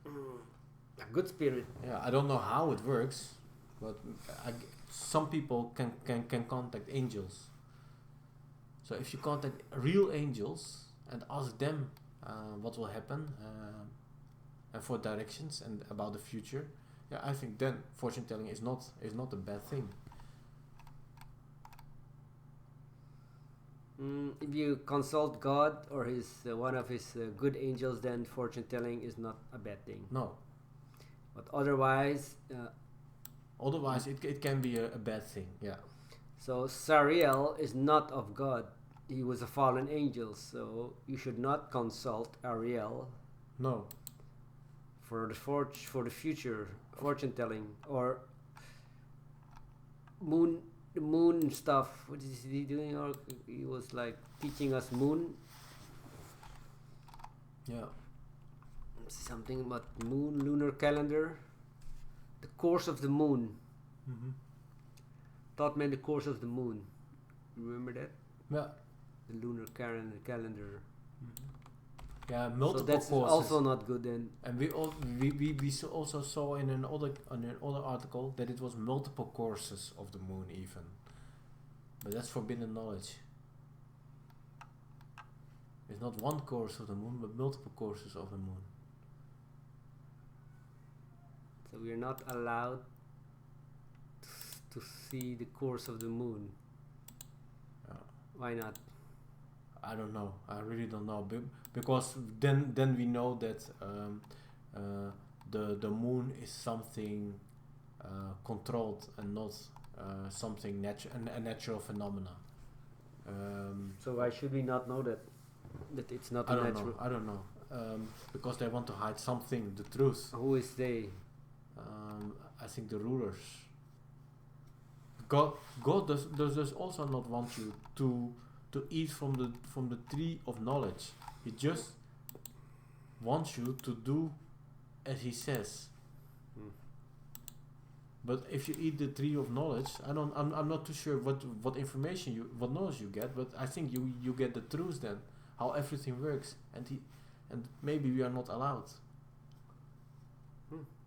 A good spirit. Yeah, I don't know how it works, but some people can contact angels. So if you contact real angels and ask them what will happen and for directions and about the future, I think then fortune telling is not a bad thing. If you consult God or his one of his good angels, then fortune telling is not a bad thing. No. But otherwise, Otherwise, it can be a bad thing. Yeah. so Sariel is not of God. He was a fallen angel, so you should not consult Ariel No. for the future fortune telling or the moon stuff. What is he doing? Or he was like teaching us moon. Yeah. Something about moon, lunar calendar, the course of the moon. Mm-hmm. Taught me the course of the moon. Remember that? Yeah. the lunar calendar. Yeah, So multiple that's courses. also not good then. And we also saw in another article that it was multiple courses of the moon even. But that's forbidden knowledge. It's not one course of the moon, but multiple courses of the moon. So we're not allowed to see the course of the moon. Why not? I don't know. I really don't know. Because then we know that the moon is something controlled and not something a natural phenomena. So why should we not know that it's not I a don't natural? know. I don't know. Because they want to hide something, the truth. Who is they? I think the rulers. God does also not want you to eat from the tree of knowledge. He just wants you to do as he says. But if you eat the tree of knowledge, I'm not too sure what information what knowledge you get, but I think you get the truth then, how everything works, and maybe we are not allowed.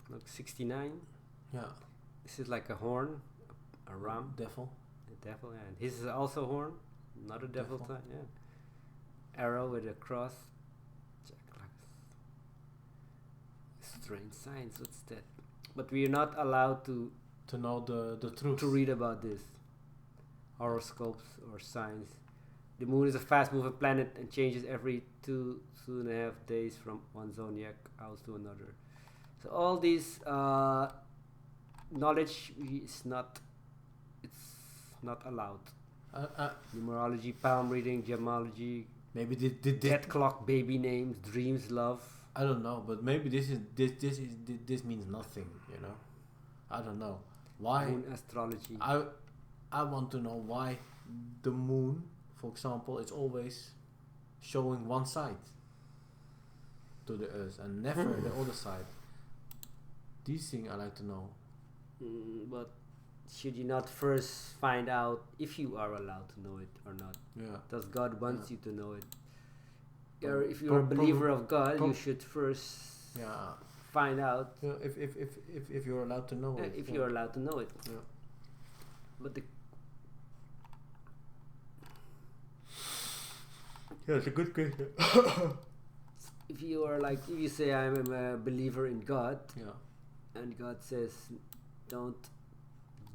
Like 69. Yeah. This is like a horn, a ram, Devil. a devil, yeah. And his is also a horn, not a devil Devil. type, yeah. Arrow with a cross. Check like strange signs. What's that? But we are not allowed to know the truth. to read about this. Horoscopes or signs. The moon is a fast-moving planet and changes every 2.5 days from one zodiac house to another. So all these knowledge it's not allowed. Numerology, palm reading, gemology, Maybe did cat clock, baby names, dreams, love. I don't know, but maybe this means nothing, you know. I don't know why. Moon astrology. I want to know why the moon, for example, is always showing one side to the earth and never the other side. These things I like to know. But should you not first find out if you are allowed to know it or not? Yeah. Does God wants Yeah. you to know it? Or if you're a believer of God, you should first Yeah. find out If you're allowed to know it. if you're allowed to know it. Yeah. But Yeah, it's a good question. if you are like, if you say I'm a believer in God, Yeah. and God says don't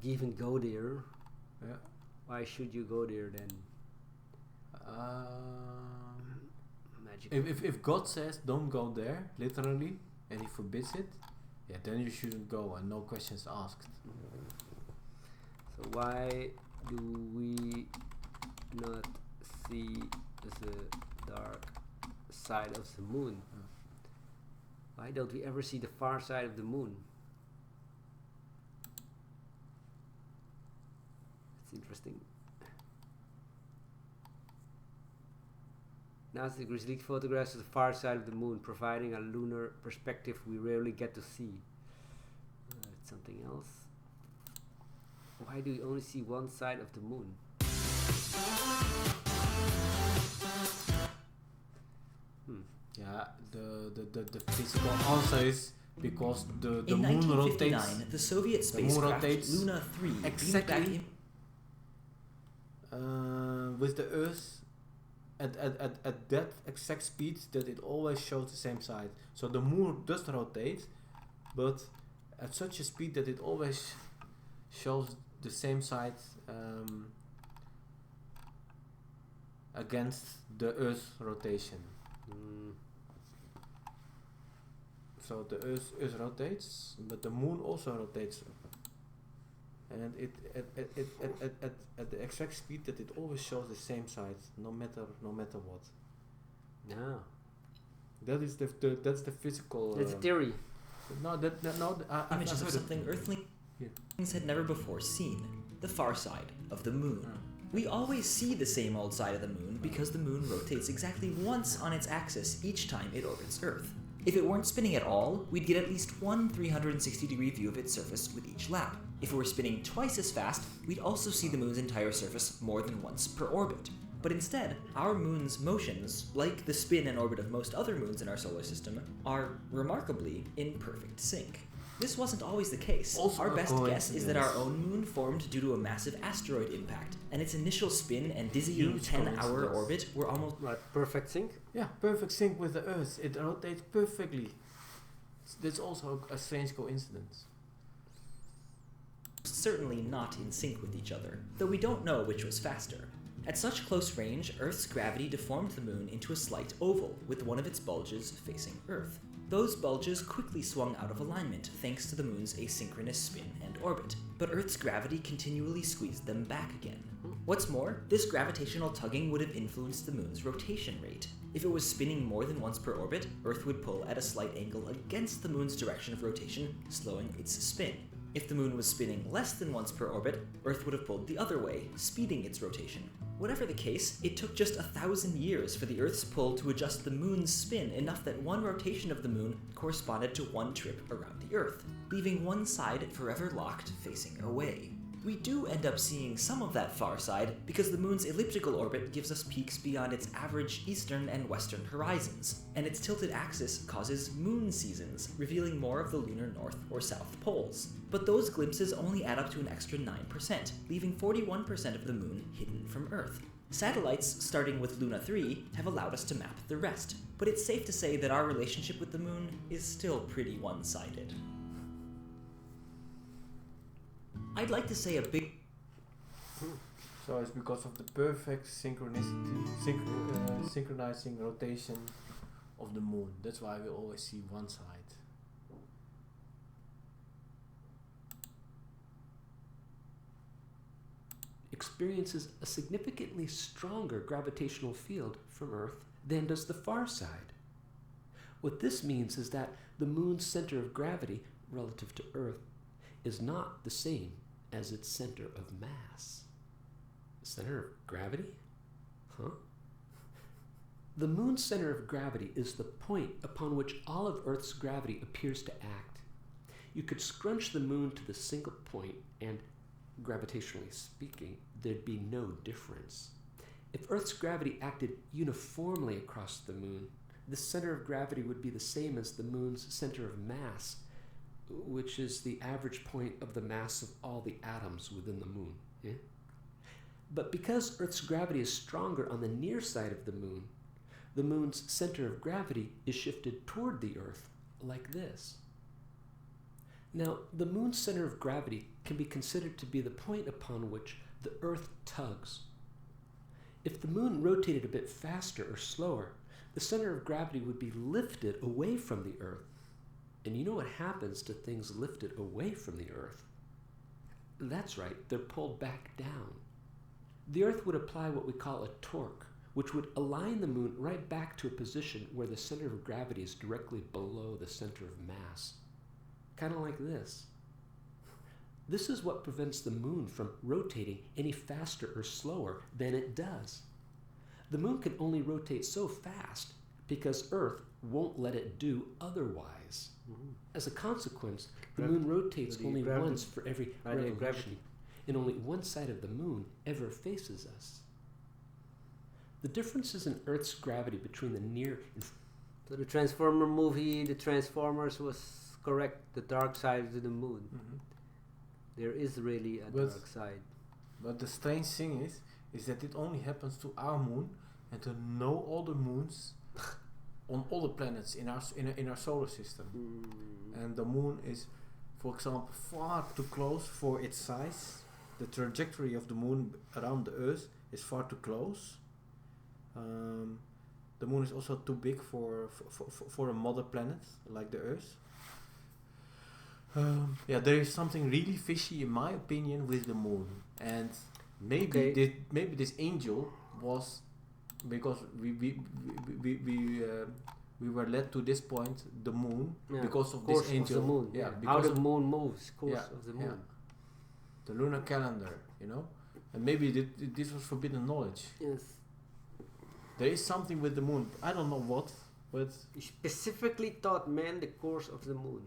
even go there, Yeah. why should you go there then? Magical. If God says don't go there, literally, and he forbids it, yeah, then you shouldn't go and no questions asked. So why do we not see the dark side of the moon? Why don't we ever see the far side of the moon? It's interesting. NASA grizzly photographs of the far side of the moon, providing a lunar perspective we rarely get to see. It's something else. Why do we only see one side of the moon? Yeah, the physical answer is because the In moon 1959, rotates the Soviet moon spacecraft rotates Luna 3 beamed back exactly in with the Earth at that exact speed that it always shows the same side. So the moon does rotate, but at such a speed that it always shows the same side against the Earth's rotation. So the Earth rotates, but the moon also rotates, and it at the exact speed that it always shows the same side, no matter what. No. That's the physical. That's a theory. images of something earthlings had never before seen, the far side of the moon. We always see the same old side of the moon because the moon rotates exactly once on its axis each time it orbits Earth. If it weren't spinning at all, we'd get at least one 360-degree view of its surface with each lap. If it were spinning twice as fast, we'd also see the moon's entire surface more than once per orbit. But instead, our moon's motions, like the spin and orbit of most other moons in our solar system, are remarkably in perfect sync. This wasn't always the case. Also Our a best guess is that our coincidence. own moon formed due to a massive asteroid impact, and its initial spin and dizzying Huge 10-hour coincidence. orbit were almost Right, perfect sync. Yeah, perfect sync with the Earth. It rotates perfectly. That's also a strange coincidence. certainly not in sync with each other, though we don't know which was faster. At such close range, Earth's gravity deformed the moon into a slight oval, with one of its bulges facing Earth. Those bulges quickly swung out of alignment thanks to the moon's asynchronous spin and orbit, but Earth's gravity continually squeezed them back again. What's more, this gravitational tugging would have influenced the moon's rotation rate. If it was spinning more than once per orbit, Earth would pull at a slight angle against the moon's direction of rotation, slowing its spin. If the moon was spinning less than once per orbit, Earth would have pulled the other way, speeding its rotation. Whatever the case, it took just 1,000 years for the Earth's pull to adjust the moon's spin enough that one rotation of the moon corresponded to one trip around the Earth, leaving one side forever locked facing away. We do end up seeing some of that far side because the moon's elliptical orbit gives us peaks beyond its average eastern and western horizons, and its tilted axis causes moon seasons, revealing more of the lunar north or south poles. But those glimpses only add up to an extra 9%, leaving 41% of the moon hidden from Earth. Satellites, starting with Luna 3, have allowed us to map the rest, but it's safe to say that our relationship with the moon is still pretty one-sided. I'd like to say a big So it's because of the perfect synchronizing rotation of the moon. That's why we always see one side. Experiences a significantly stronger gravitational field from Earth than does the far side. What this means is that the moon's center of gravity relative to Earth is not the same as its center of mass. Center of gravity? Huh? The moon's center of gravity is the point upon which all of Earth's gravity appears to act. You could scrunch the moon to the single point and, gravitationally speaking, there'd be no difference. If Earth's gravity acted uniformly across the moon, the center of gravity would be the same as the moon's center of mass, which is the average point of the mass of all the atoms within the moon. Yeah? But because Earth's gravity is stronger on the near side of the moon's center of gravity is shifted toward the Earth, like this. Now, the moon's center of gravity can be considered to be the point upon which the Earth tugs. If the moon rotated a bit faster or slower, the center of gravity would be lifted away from the Earth. And you know what happens to things lifted away from the Earth? That's right, they're pulled back down. The Earth would apply what we call a torque, which would align the moon right back to a position where the center of gravity is directly below the center of mass. Kind of like this. This is what prevents the moon from rotating any faster or slower than it does. The moon can only rotate so fast because Earth won't let it do otherwise. As a consequence, the moon rotates only once for every revolution, and only one side of the moon ever faces us. The differences in Earth's gravity between the near and So the Transformer movie, the Transformers was correct, the dark side of the moon. There is really a dark side. But the strange thing is that it only happens to our moon and to no other moons on other planets in our solar system. And the moon is, for example, far too close for its size. The trajectory of the moon around the Earth is far too close. The moon is also too big for a mother planet like the Earth. There is something really fishy, in my opinion, with the moon, and maybe this angel was because we were led to this point, the moon, because of this angel. Of the moon. How the moon moves, course of the moon. The lunar calendar, and maybe this was forbidden knowledge. Yes. There is something with the moon. I don't know what, but He specifically taught man the course of the moon.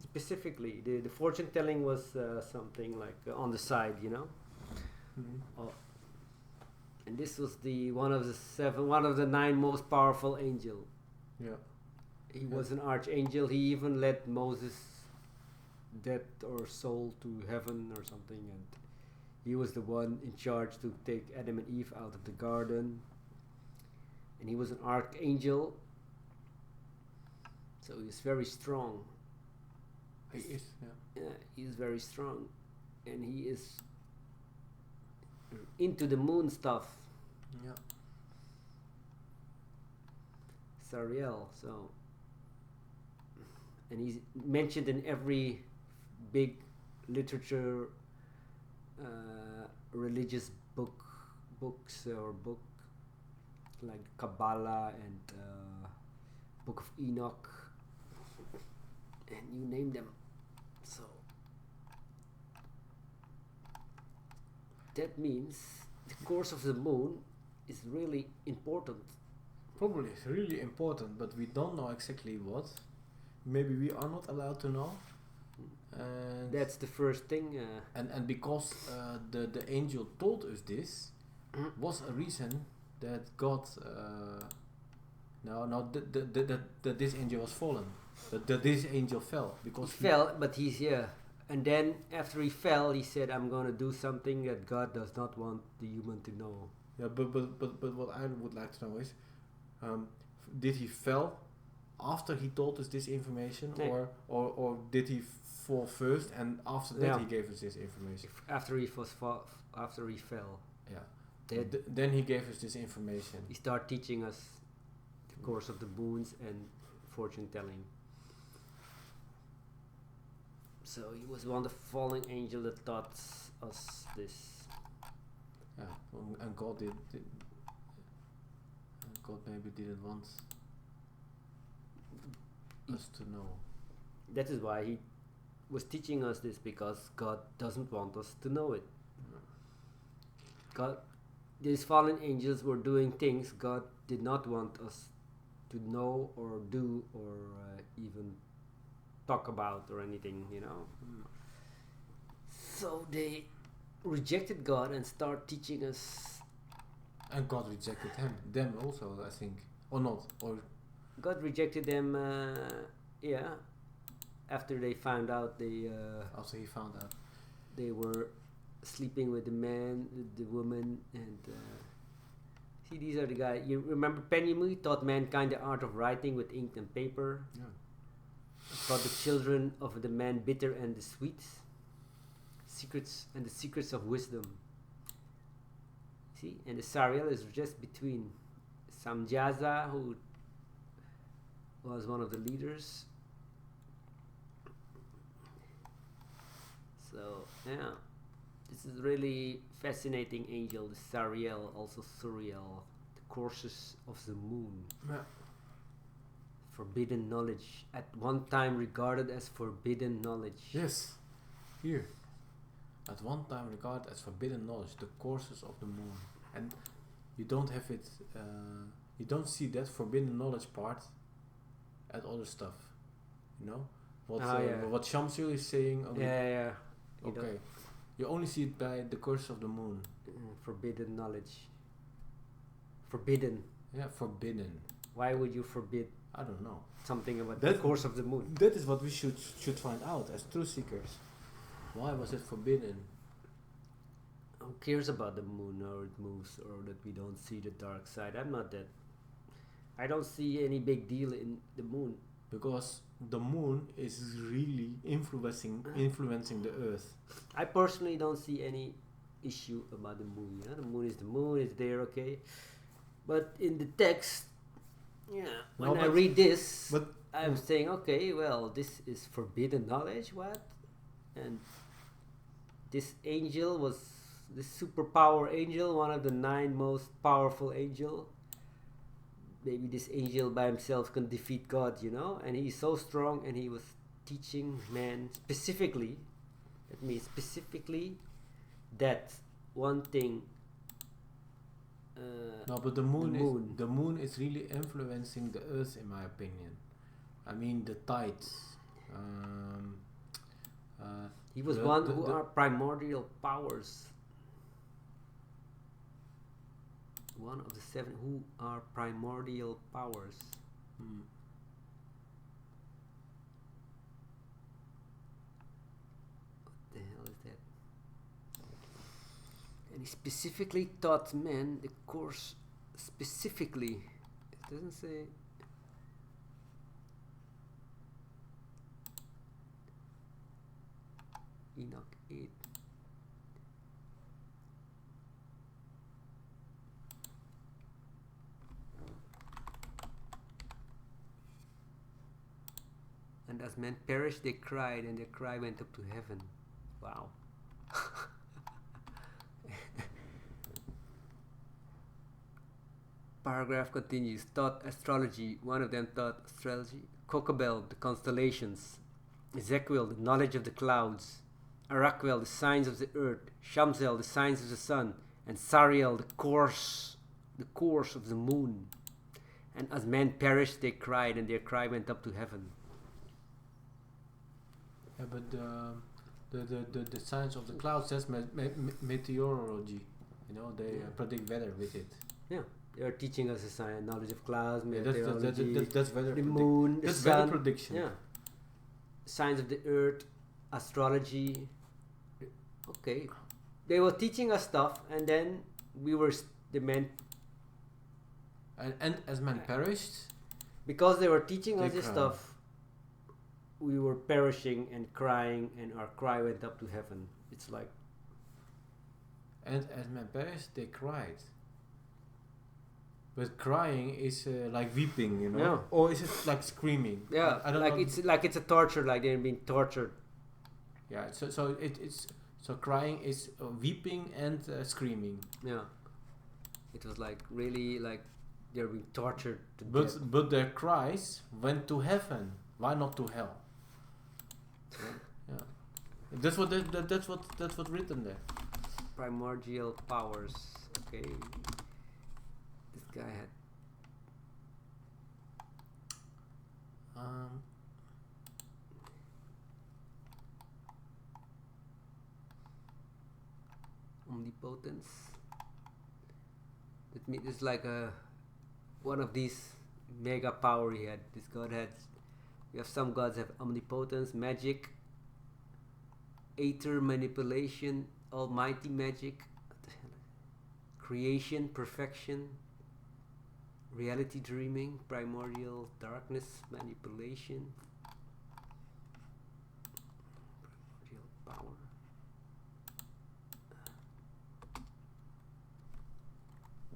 Specifically, the fortune telling was something like on the side, And this was one of the 9 most powerful angel. Yeah. He was an archangel. He even led Moses' dead or soul to heaven or something, and he was the one in charge to take Adam and Eve out of the garden. And he was an archangel, so he is very strong. He is. Yeah. Yeah, he is very strong, and he is into the moon stuff. Yeah. Sariel, so, and he's mentioned in every big literature, religious books or book like Kabbalah and Book of Enoch, and you name them. So that means the course of the moon is really important. Probably it's really important, but we don't know exactly what. Maybe we are not allowed to know. And That's the first thing. and because the angel told us this, was a reason that God that this angel was fallen, that this angel fell He because fell, but he's here. And then after he fell, he said, "I'm going to do something that God does not want the human to know." Yeah, but what I would like to know is, did he fell after he told us this information, Nee. or did he fall first and after that Yeah. he gave us this information? After he fell, Yeah. then Then he gave us this information. he started teaching us the course of the moons and fortune telling. So he was one of the fallen angel that taught us this. Yeah, and God God maybe didn't want us to know. That is why he was teaching us this, because God doesn't want us to know it. God, these fallen angels were doing things God did not want us to know or do or even talk about or anything, you know. So they rejected God and start teaching us. And God rejected them also, I think, or not, or God rejected them, yeah. After they found out after he found out. they were sleeping with the man, the woman, and see, these are the guys. You remember Penyamu taught mankind the art of writing with ink and paper. Yeah. Taught the children of the man bitter and the sweet, secrets and the secrets of wisdom. See, and the Sariel is just between Samjaza, who was one of the leaders. So yeah, this is really fascinating angel, the Sariel, also Suriel, the courses of the moon. Yeah. Forbidden knowledge, at one time regarded as forbidden knowledge. Yes. Here. At one time regarded as forbidden knowledge, the courses of the moon. And you don't have it, you don't see that forbidden knowledge part at other stuff. You know? What Shamsul is saying. Yeah. You Okay. You only see it by the course of the moon. Forbidden knowledge. Forbidden. Yeah, forbidden. Why would you forbid I don't know. something about the course of the moon? That is what we should find out as truth seekers. Why was it forbidden? Who cares about the moon, or it moves, or that we don't see the dark side? I'm not that. I don't see any big deal in the moon. Because the moon is really influencing the earth. I personally don't see any issue about the moon. The moon is the moon, it's there, okay. But in the text, when I read this, I'm saying, okay, well, this is forbidden knowledge, what? And this angel was the superpower angel, one of the 9 most powerful angel. Maybe this angel by himself can defeat God, and he's so strong, and he was teaching man specifically, that one thing. No, but the moon is really influencing the earth, in my opinion. I mean, the tides. He was one who are primordial powers. one of the 7 who are primordial powers. What the hell is that? And he specifically taught men the course specifically. It doesn't say. Enoch 8. And as men perished, they cried, and their cry went up to heaven. Wow. Paragraph continues. Taught astrology. One of them taught astrology. Kokabel, the constellations. Ezekiel, the knowledge of the clouds. Araquel, the signs of the earth. Shamsel, the signs of the sun. And Sariel, the course of the moon. And as men perished, they cried, and their cry went up to heaven. Yeah, but the science of the clouds, that's meteorology. You know, they predict weather with it. Yeah, they are teaching us the science, knowledge of clouds, Yeah, meteorology, that's weather. the moon, the That's sun. weather prediction. Yeah, signs of the earth, astrology. Okay, they were teaching us stuff, and then the men, And as men perished, because they were teaching they us this cried. stuff, we were perishing and crying, and our cry went up to heaven. It's like, and as men perished, they cried. But crying is like weeping, you know, Yeah. or is it like screaming? yeah, I don't like know. it's a torture, like they're being tortured. Yeah, so crying is weeping and screaming. Yeah, it was like really like they're being tortured to death. But their cries went to heaven. Why not to hell? Yeah, that's what written there. Primordial powers. Okay, this guy had. Omnipotence. That means it's like one of these mega power he had. This god had. We have some gods have omnipotence, magic, aether manipulation, almighty magic, what the hell? Creation, perfection, reality dreaming, primordial darkness, manipulation, primordial power.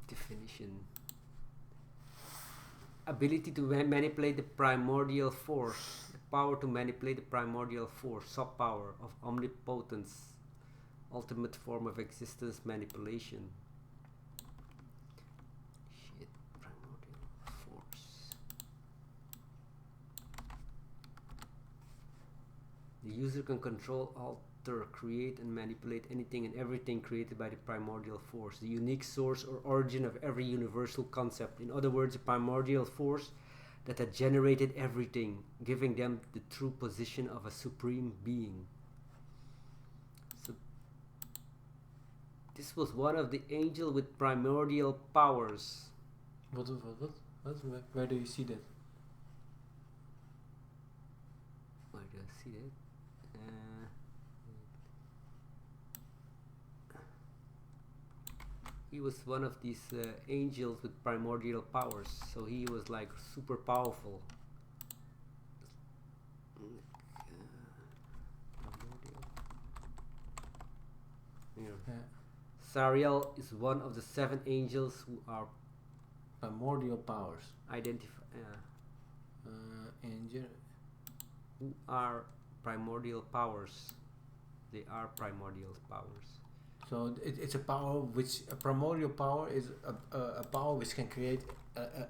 Definition. Ability to manipulate the primordial force. The power to manipulate the primordial force. Sub-power of omnipotence. Ultimate form of existence manipulation. Shit. Primordial force. The user can control, alter, create and manipulate anything and everything created by the primordial force, the unique source or origin of every universal concept. In other words, a primordial force that had generated everything, giving them the true position of a supreme being. So this was one of the angels with primordial powers. What? Where do you see that? Where do I see that? He was one of these angels with primordial powers, so he was like super powerful. Yeah. Sariel is one of the 7 angels who are Primordial powers. Angel. Who are primordial powers. They are primordial powers. So it's a power which a primordial power is a power which can create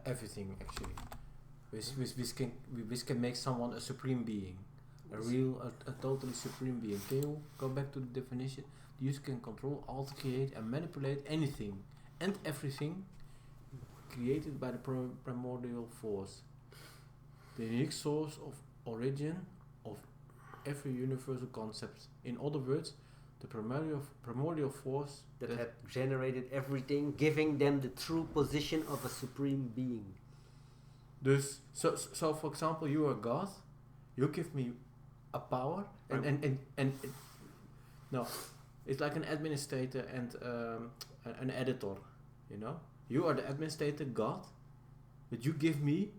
everything actually, which can make someone a supreme being, a totally supreme being. Can you go back to the definition? The user can control, alter, create, and manipulate anything and everything created by the primordial force, the unique source of origin of every universal concept. In other words, the primordial force that had generated everything, giving them the true position of a supreme being. Dus, so for example, you are God, you give me a power, and no, it's like an administrator and an editor, you know? You are the administrator, God, but you give me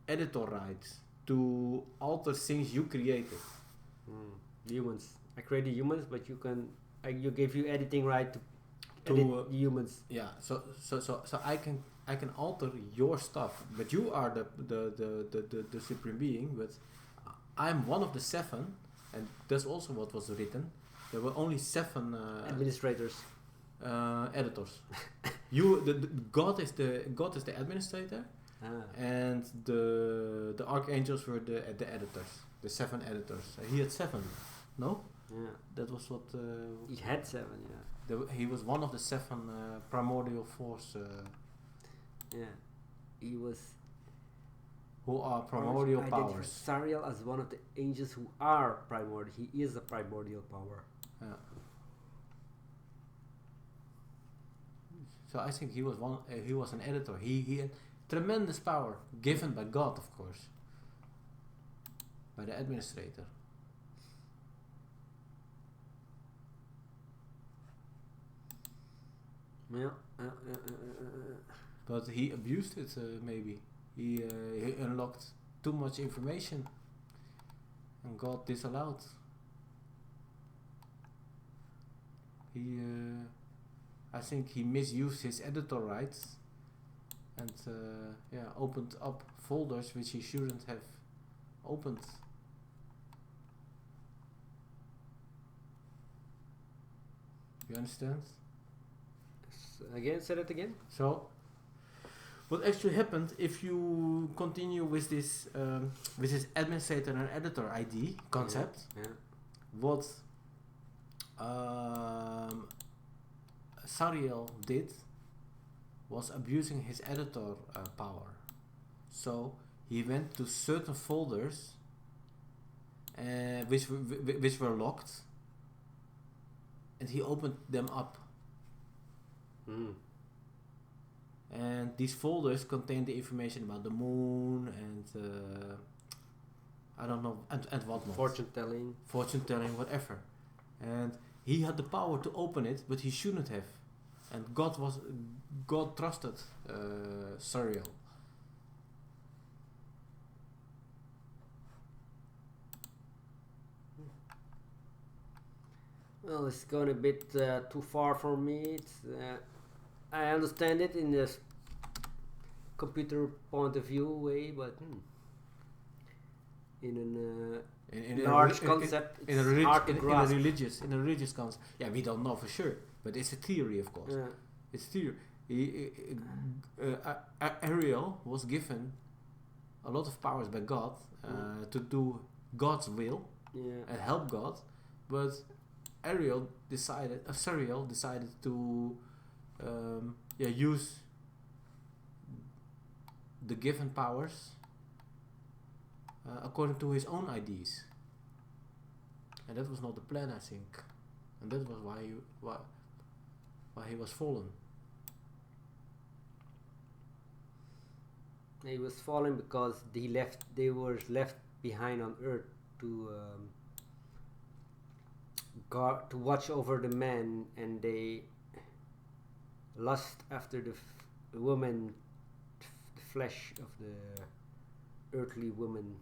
editor rights to alter things you created. Humans. I created humans, but you gave you editing right to edit humans. Yeah, so I can alter your stuff, but you are the supreme being. But I'm one of the 7, and that's also what was written. There were only 7 administrators, editors. The God is the administrator, and the archangels were the editors, the 7 editors. He had 7, no? Yeah, that was what he had 7. Yeah, he was one of the 7 primordial force. Yeah, he was. Who are primordial powers? Sariel as one of the angels who are primordial. He is a primordial power. Yeah. So I think he was one. He was an editor. He had tremendous power given by God, of course, by the administrator. Yeah. But he abused it, maybe. He unlocked too much information, and God disallowed. I think he misused his editor rights, and opened up folders which he shouldn't have opened. You understand? Again, say that again. So, what actually happened if you continue with this administrator and editor ID concept? Yeah. What Sariel did was abusing his editor power. So he went to certain folders which were locked, and he opened them up. And these folders contain the information about the moon and I don't know, and whatnot. Fortune telling, whatever. And he had the power to open it, but he shouldn't have. And God trusted Sariel. Well, it's going a bit too far for me. I understand it in the computer point of view way, but in a large concept, it's hard to grasp. In a religious concept. Yeah, we don't know for sure, but it's a theory, of course. Yeah. It's theory. Ariel was given a lot of powers by God to do God's will and help God, but Sariel decided to use the given powers according to his own ideas, and that was not the plan, I think, and that was why he was fallen. He was fallen because they were left behind on Earth to guard, to watch over the man, and they lust after the woman, the flesh of the earthly woman.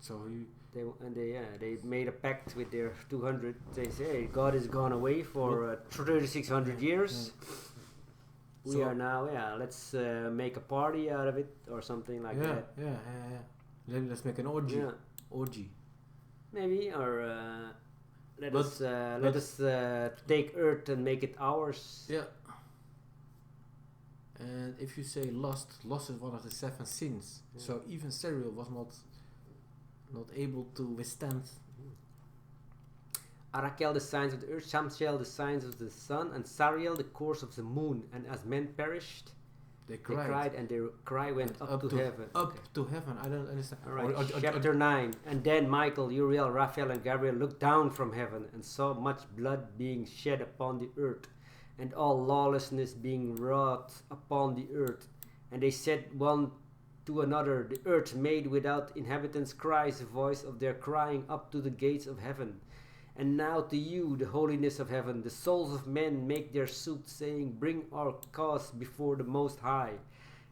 So they made a pact with their 200. They say, hey, God is gone away for 3,600 years. We are now, let's make a party out of it or something like that. Let's make an orgy. Yeah. Orgy. Maybe, or let us take Earth and make it ours. Yeah. And if you say lust is one of the 7 sins. Yeah. So even Sariel was not able to withstand. Arakel the signs of the earth, Shamshiel the signs of the sun, and Sariel the course of the moon. And as men perished, They They cried. cried, and their cry went up to heaven. Up Okay. to heaven. I don't understand. All right, Or- chapter 9. And then Michael, Uriel, Raphael, and Gabriel looked down from heaven and saw much blood being shed upon the earth, and all lawlessness being wrought upon the earth. And they said one to another, the earth made without inhabitants cries the voice of their crying up to the gates of heaven. And now to you, the holiness of heaven, the souls of men make their suit, saying, bring our cause before the Most High.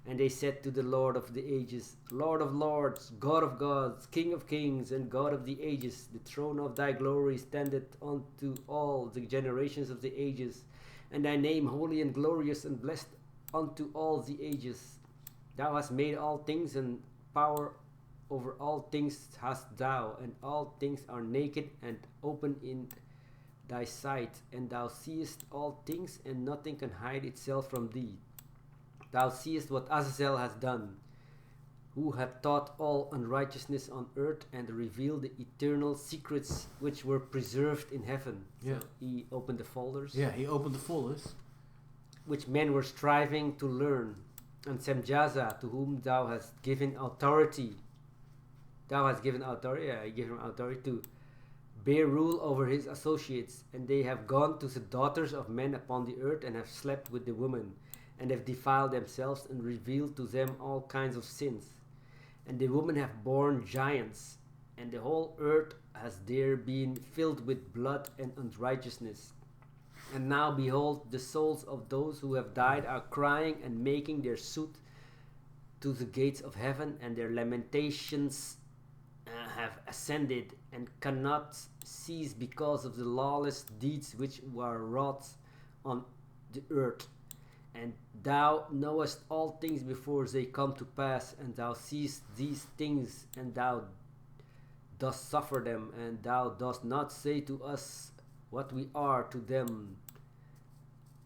And they said to the Lord of the ages, Lord of lords, God of gods, King of kings, and God of the ages, the throne of thy glory standeth unto all the generations of the ages, and thy name holy and glorious and blessed unto all the ages. Thou hast made all things, and power over all things hast thou, and all things are naked and open in thy sight, and thou seest all things, and nothing can hide itself from thee. Thou seest what Azazel has done, who hath taught all unrighteousness on earth, and revealed the eternal secrets which were preserved in heaven. Yeah. So he opened the folders, Yeah, he opened the folders. which men were striving to learn. And Semjaza, to whom thou hast given authority, he gave him authority to bear rule over his associates, and they have gone to the daughters of men upon the earth, and have slept with the women, and have defiled themselves, and revealed to them all kinds of sins. And the women have borne giants, and the whole earth has there been filled with blood and unrighteousness. And now behold, the souls of those who have died are crying and making their suit to the gates of heaven, and their lamentations have ascended and cannot cease because of the lawless deeds which were wrought on the earth. And thou knowest all things before they come to pass, and thou seest these things, and thou dost suffer them, and thou dost not say to us what we are to them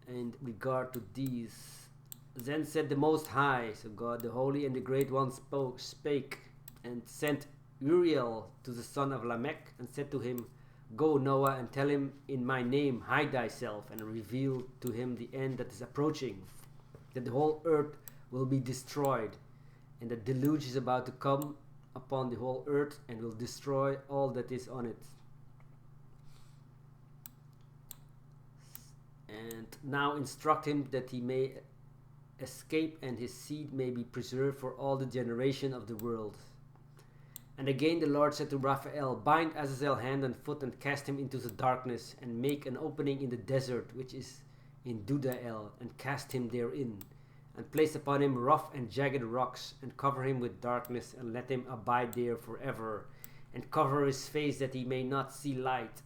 in regard to these. Then said the Most High, so God the Holy and the Great One spake, and sent Uriel to the son of Lamech, and said to him, Go, Noah, and tell him in my name, hide thyself, and reveal to him the end that is approaching, that the whole earth will be destroyed, and the deluge is about to come upon the whole earth, and will destroy all that is on it. And now instruct him that he may escape, and his seed may be preserved for all the generation of the world. And again the Lord said to Raphael, Bind Azazel hand and foot, and cast him into the darkness, and make an opening in the desert which is in Dudael, and cast him therein, and place upon him rough and jagged rocks, and cover him with darkness, and let him abide there forever, and cover his face that he may not see light.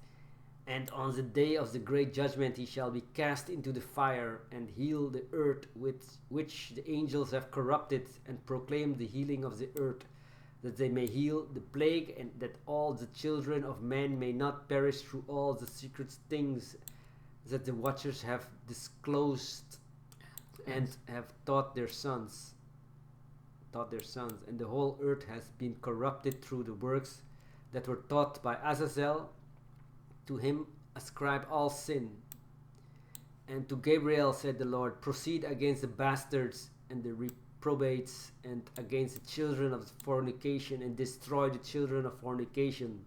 And on the day of the great judgment he shall be cast into the fire, and heal the earth with which the angels have corrupted, and proclaim the healing of the earth, that they may heal the plague, and that all the children of men may not perish through all the secret things that the watchers have disclosed and have taught their sons. And the whole earth has been corrupted through the works that were taught by Azazel. To him ascribe all sin. And to Gabriel said the Lord, Proceed against the bastards and the reprobates, and against the children of fornication, and destroy the children of fornication,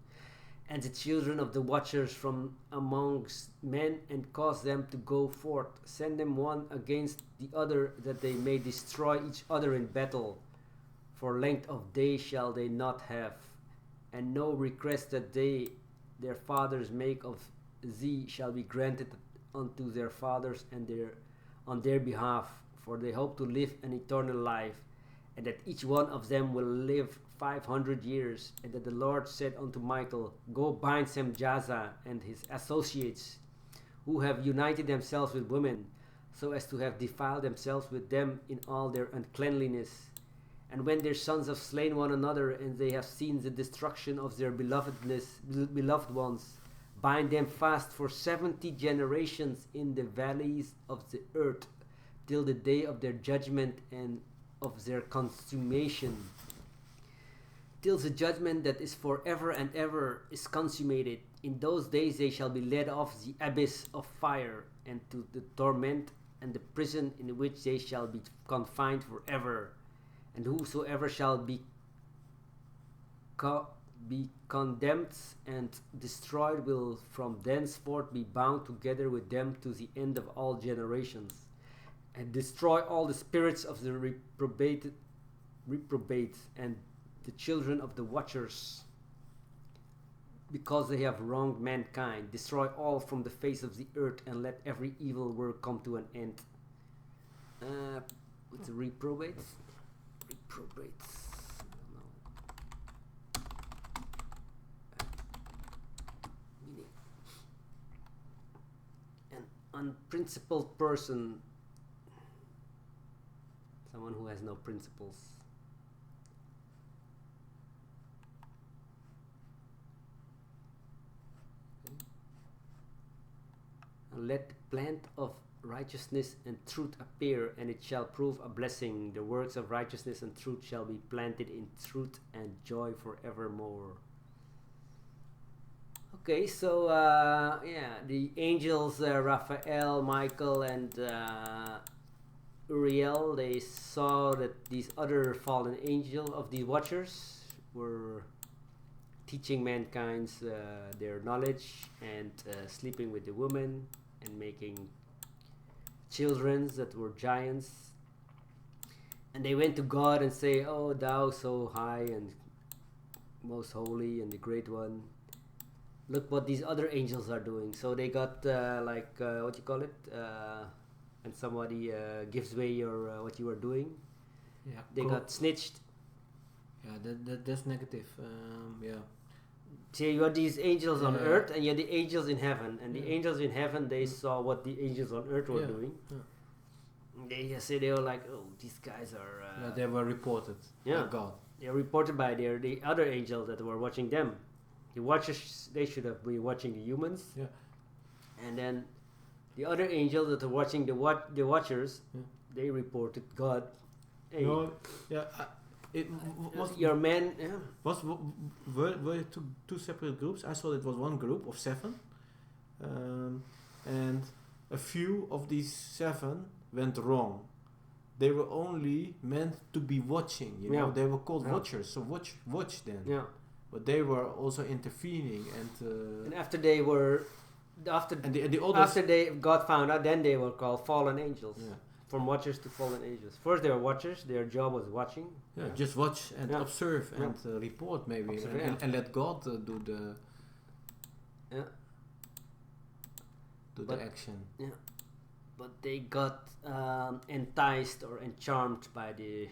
and the children of the watchers from amongst men, and cause them to go forth. Send them one against the other, that they may destroy each other in battle. For length of days shall they not have, and no request that their fathers make of thee shall be granted unto their fathers and on their behalf, for they hope to live an eternal life, and that each one of them will live 500 years. And that the Lord said unto Michael, Go bind Semjaza and his associates, who have united themselves with women, so as to have defiled themselves with them in all their uncleanliness. And when their sons have slain one another, and they have seen the destruction of their beloved ones, bind them fast for 70 generations in the valleys of the earth, till the day of their judgment and of their consummation. Till the judgment that is forever and ever is consummated. In those days they shall be led off the abyss of fire, and to the torment and the prison in which they shall be confined forever. And whosoever shall be condemned and destroyed will from thenceforth be bound together with them to the end of all generations, and destroy all the spirits of the reprobate and the children of the watchers, because they have wronged mankind. Destroy all from the face of the earth, and let every evil work come to an end. What's the reprobates? Reprobates. Meaning, an unprincipled person, someone who has no principles. Let the plant of righteousness and truth appear, and it shall prove a blessing. The works of righteousness and truth shall be planted in truth and joy forevermore. Okay, so the angels Raphael, Michael, and Uriel, they saw that these other fallen angels of the watchers were teaching mankind their knowledge and sleeping with the women and making children that were giants. And they went to God and say, "Oh, thou so high and most holy and the great one, look what these other angels are doing." So they got what you call it, and somebody gives away your what you are doing. Yeah, They got snitched. Yeah, that's negative. Yeah. So you had these angels on Yeah. earth, and you had the angels in heaven. And the Yeah. angels in heaven, they saw what the angels on earth were Yeah. doing. Yeah. They were like, "Oh, these guys are." Yeah, they were reported Yeah. by God. They were reported by the other angels that were watching them. The watchers, they should have been watching the humans. Yeah. And then the other angels that were watching the watchers, Yeah. they reported God. Hey, No, yeah, it was your man. Yeah. were it two separate groups. I saw it was one group of 7, and a few of these 7 went wrong. They were only meant to be watching. You know, Yeah. they were called Yeah. watchers. So watch then. Yeah. But they were also intervening, And after they were, after and the others. after they God found out, then they were called fallen angels. Yeah. From watchers to fallen angels. First they were watchers. Their job was watching. Yeah, just watch and Yeah. observe Yeah. and report maybe, Observe, and, yeah. and let God do the Yeah. do But- the action. But they got enticed or encharmed by the.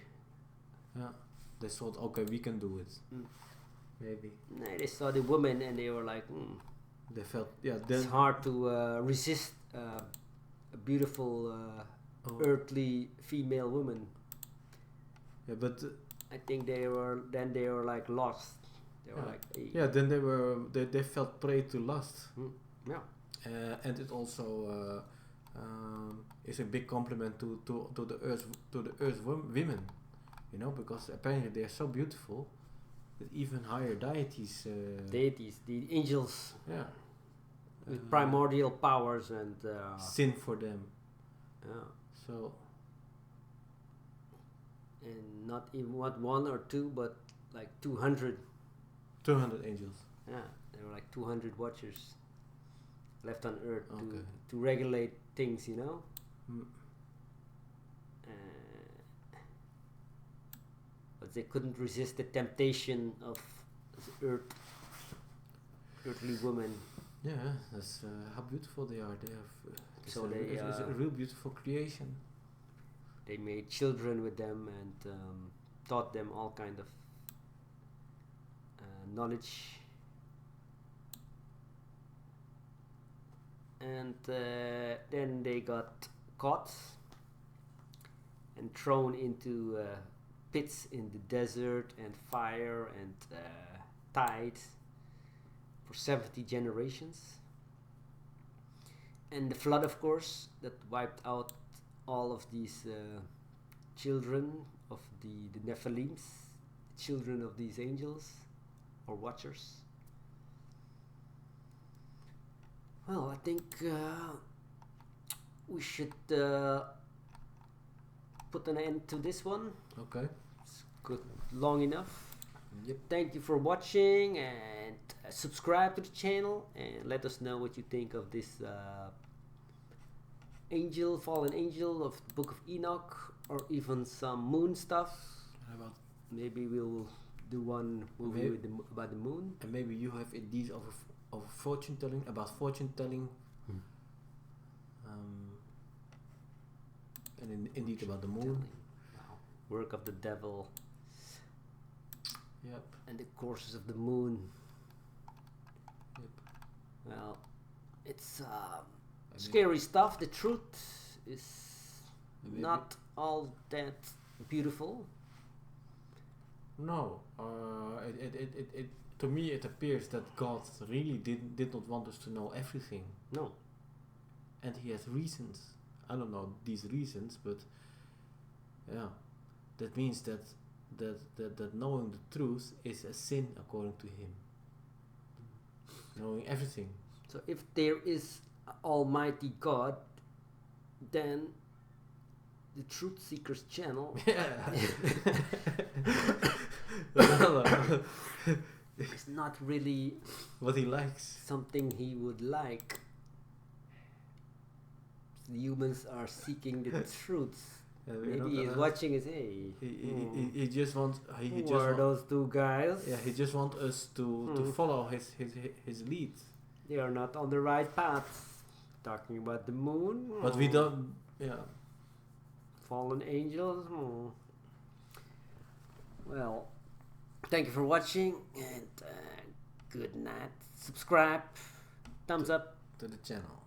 Yeah, they thought, okay, we can do it. Mm. Maybe They saw the woman and they were like, they felt, yeah. it's Then hard to resist a beautiful oh, earthly female woman. yeah, but I think they were like lost. They were Yeah. like, hey. yeah, then they felt prey to lust. Yeah. And it also is a big compliment to the earth women, you know, because apparently they are so beautiful that even higher deities. Deities, the angels Yeah. with primordial powers and Sin for them. yeah. So And not even one or two, but like 200. 200 angels. Yeah, there were like 200 watchers left on Earth Okay. to regulate things, you know. Mm. But they couldn't resist the temptation of the earthly women. Yeah, that's how beautiful they are. They have. So it's a real beautiful creation. They made children with them and taught them all kind of knowledge. And then they got caught and thrown into pits in the desert and fire and tide for 70 generations. And the flood, of course, that wiped out all of these children of the Nephilims, children of these angels or watchers. Well, I think we should put an end to this one. Okay. It's good, long enough. Yep. Thank you for watching, and subscribe to the channel and let us know what you think of this fallen angel of the Book of Enoch, or even some moon stuff. How about, Maybe we'll do one movie Maybe- with about the moon. and maybe you have ideas of fortune telling, about fortune telling. And indeed about the moon. Telling. Wow. Work of the devil Yep. and the courses of the moon. Yep. Well, it's Maybe- scary stuff. The truth is Maybe- not all that beautiful. No. It to me it appears that God really did not want us to know everything, No. and He has reasons. I don't know these reasons, but yeah, that means that knowing the truth is a sin according to Him. Knowing everything. So if there is Almighty God, then the Truth Seekers channel is not really What He likes. something He would like. The humans are seeking the truth. Maybe he's watching and say, He just wants. He who just are want, those two guys? Yeah, he just wants us to follow his lead. They are not on the right path. Talking about the moon. But we don't. Yeah. Fallen angels. Well, thank you for watching, and good night. Subscribe, thumbs up. To the channel.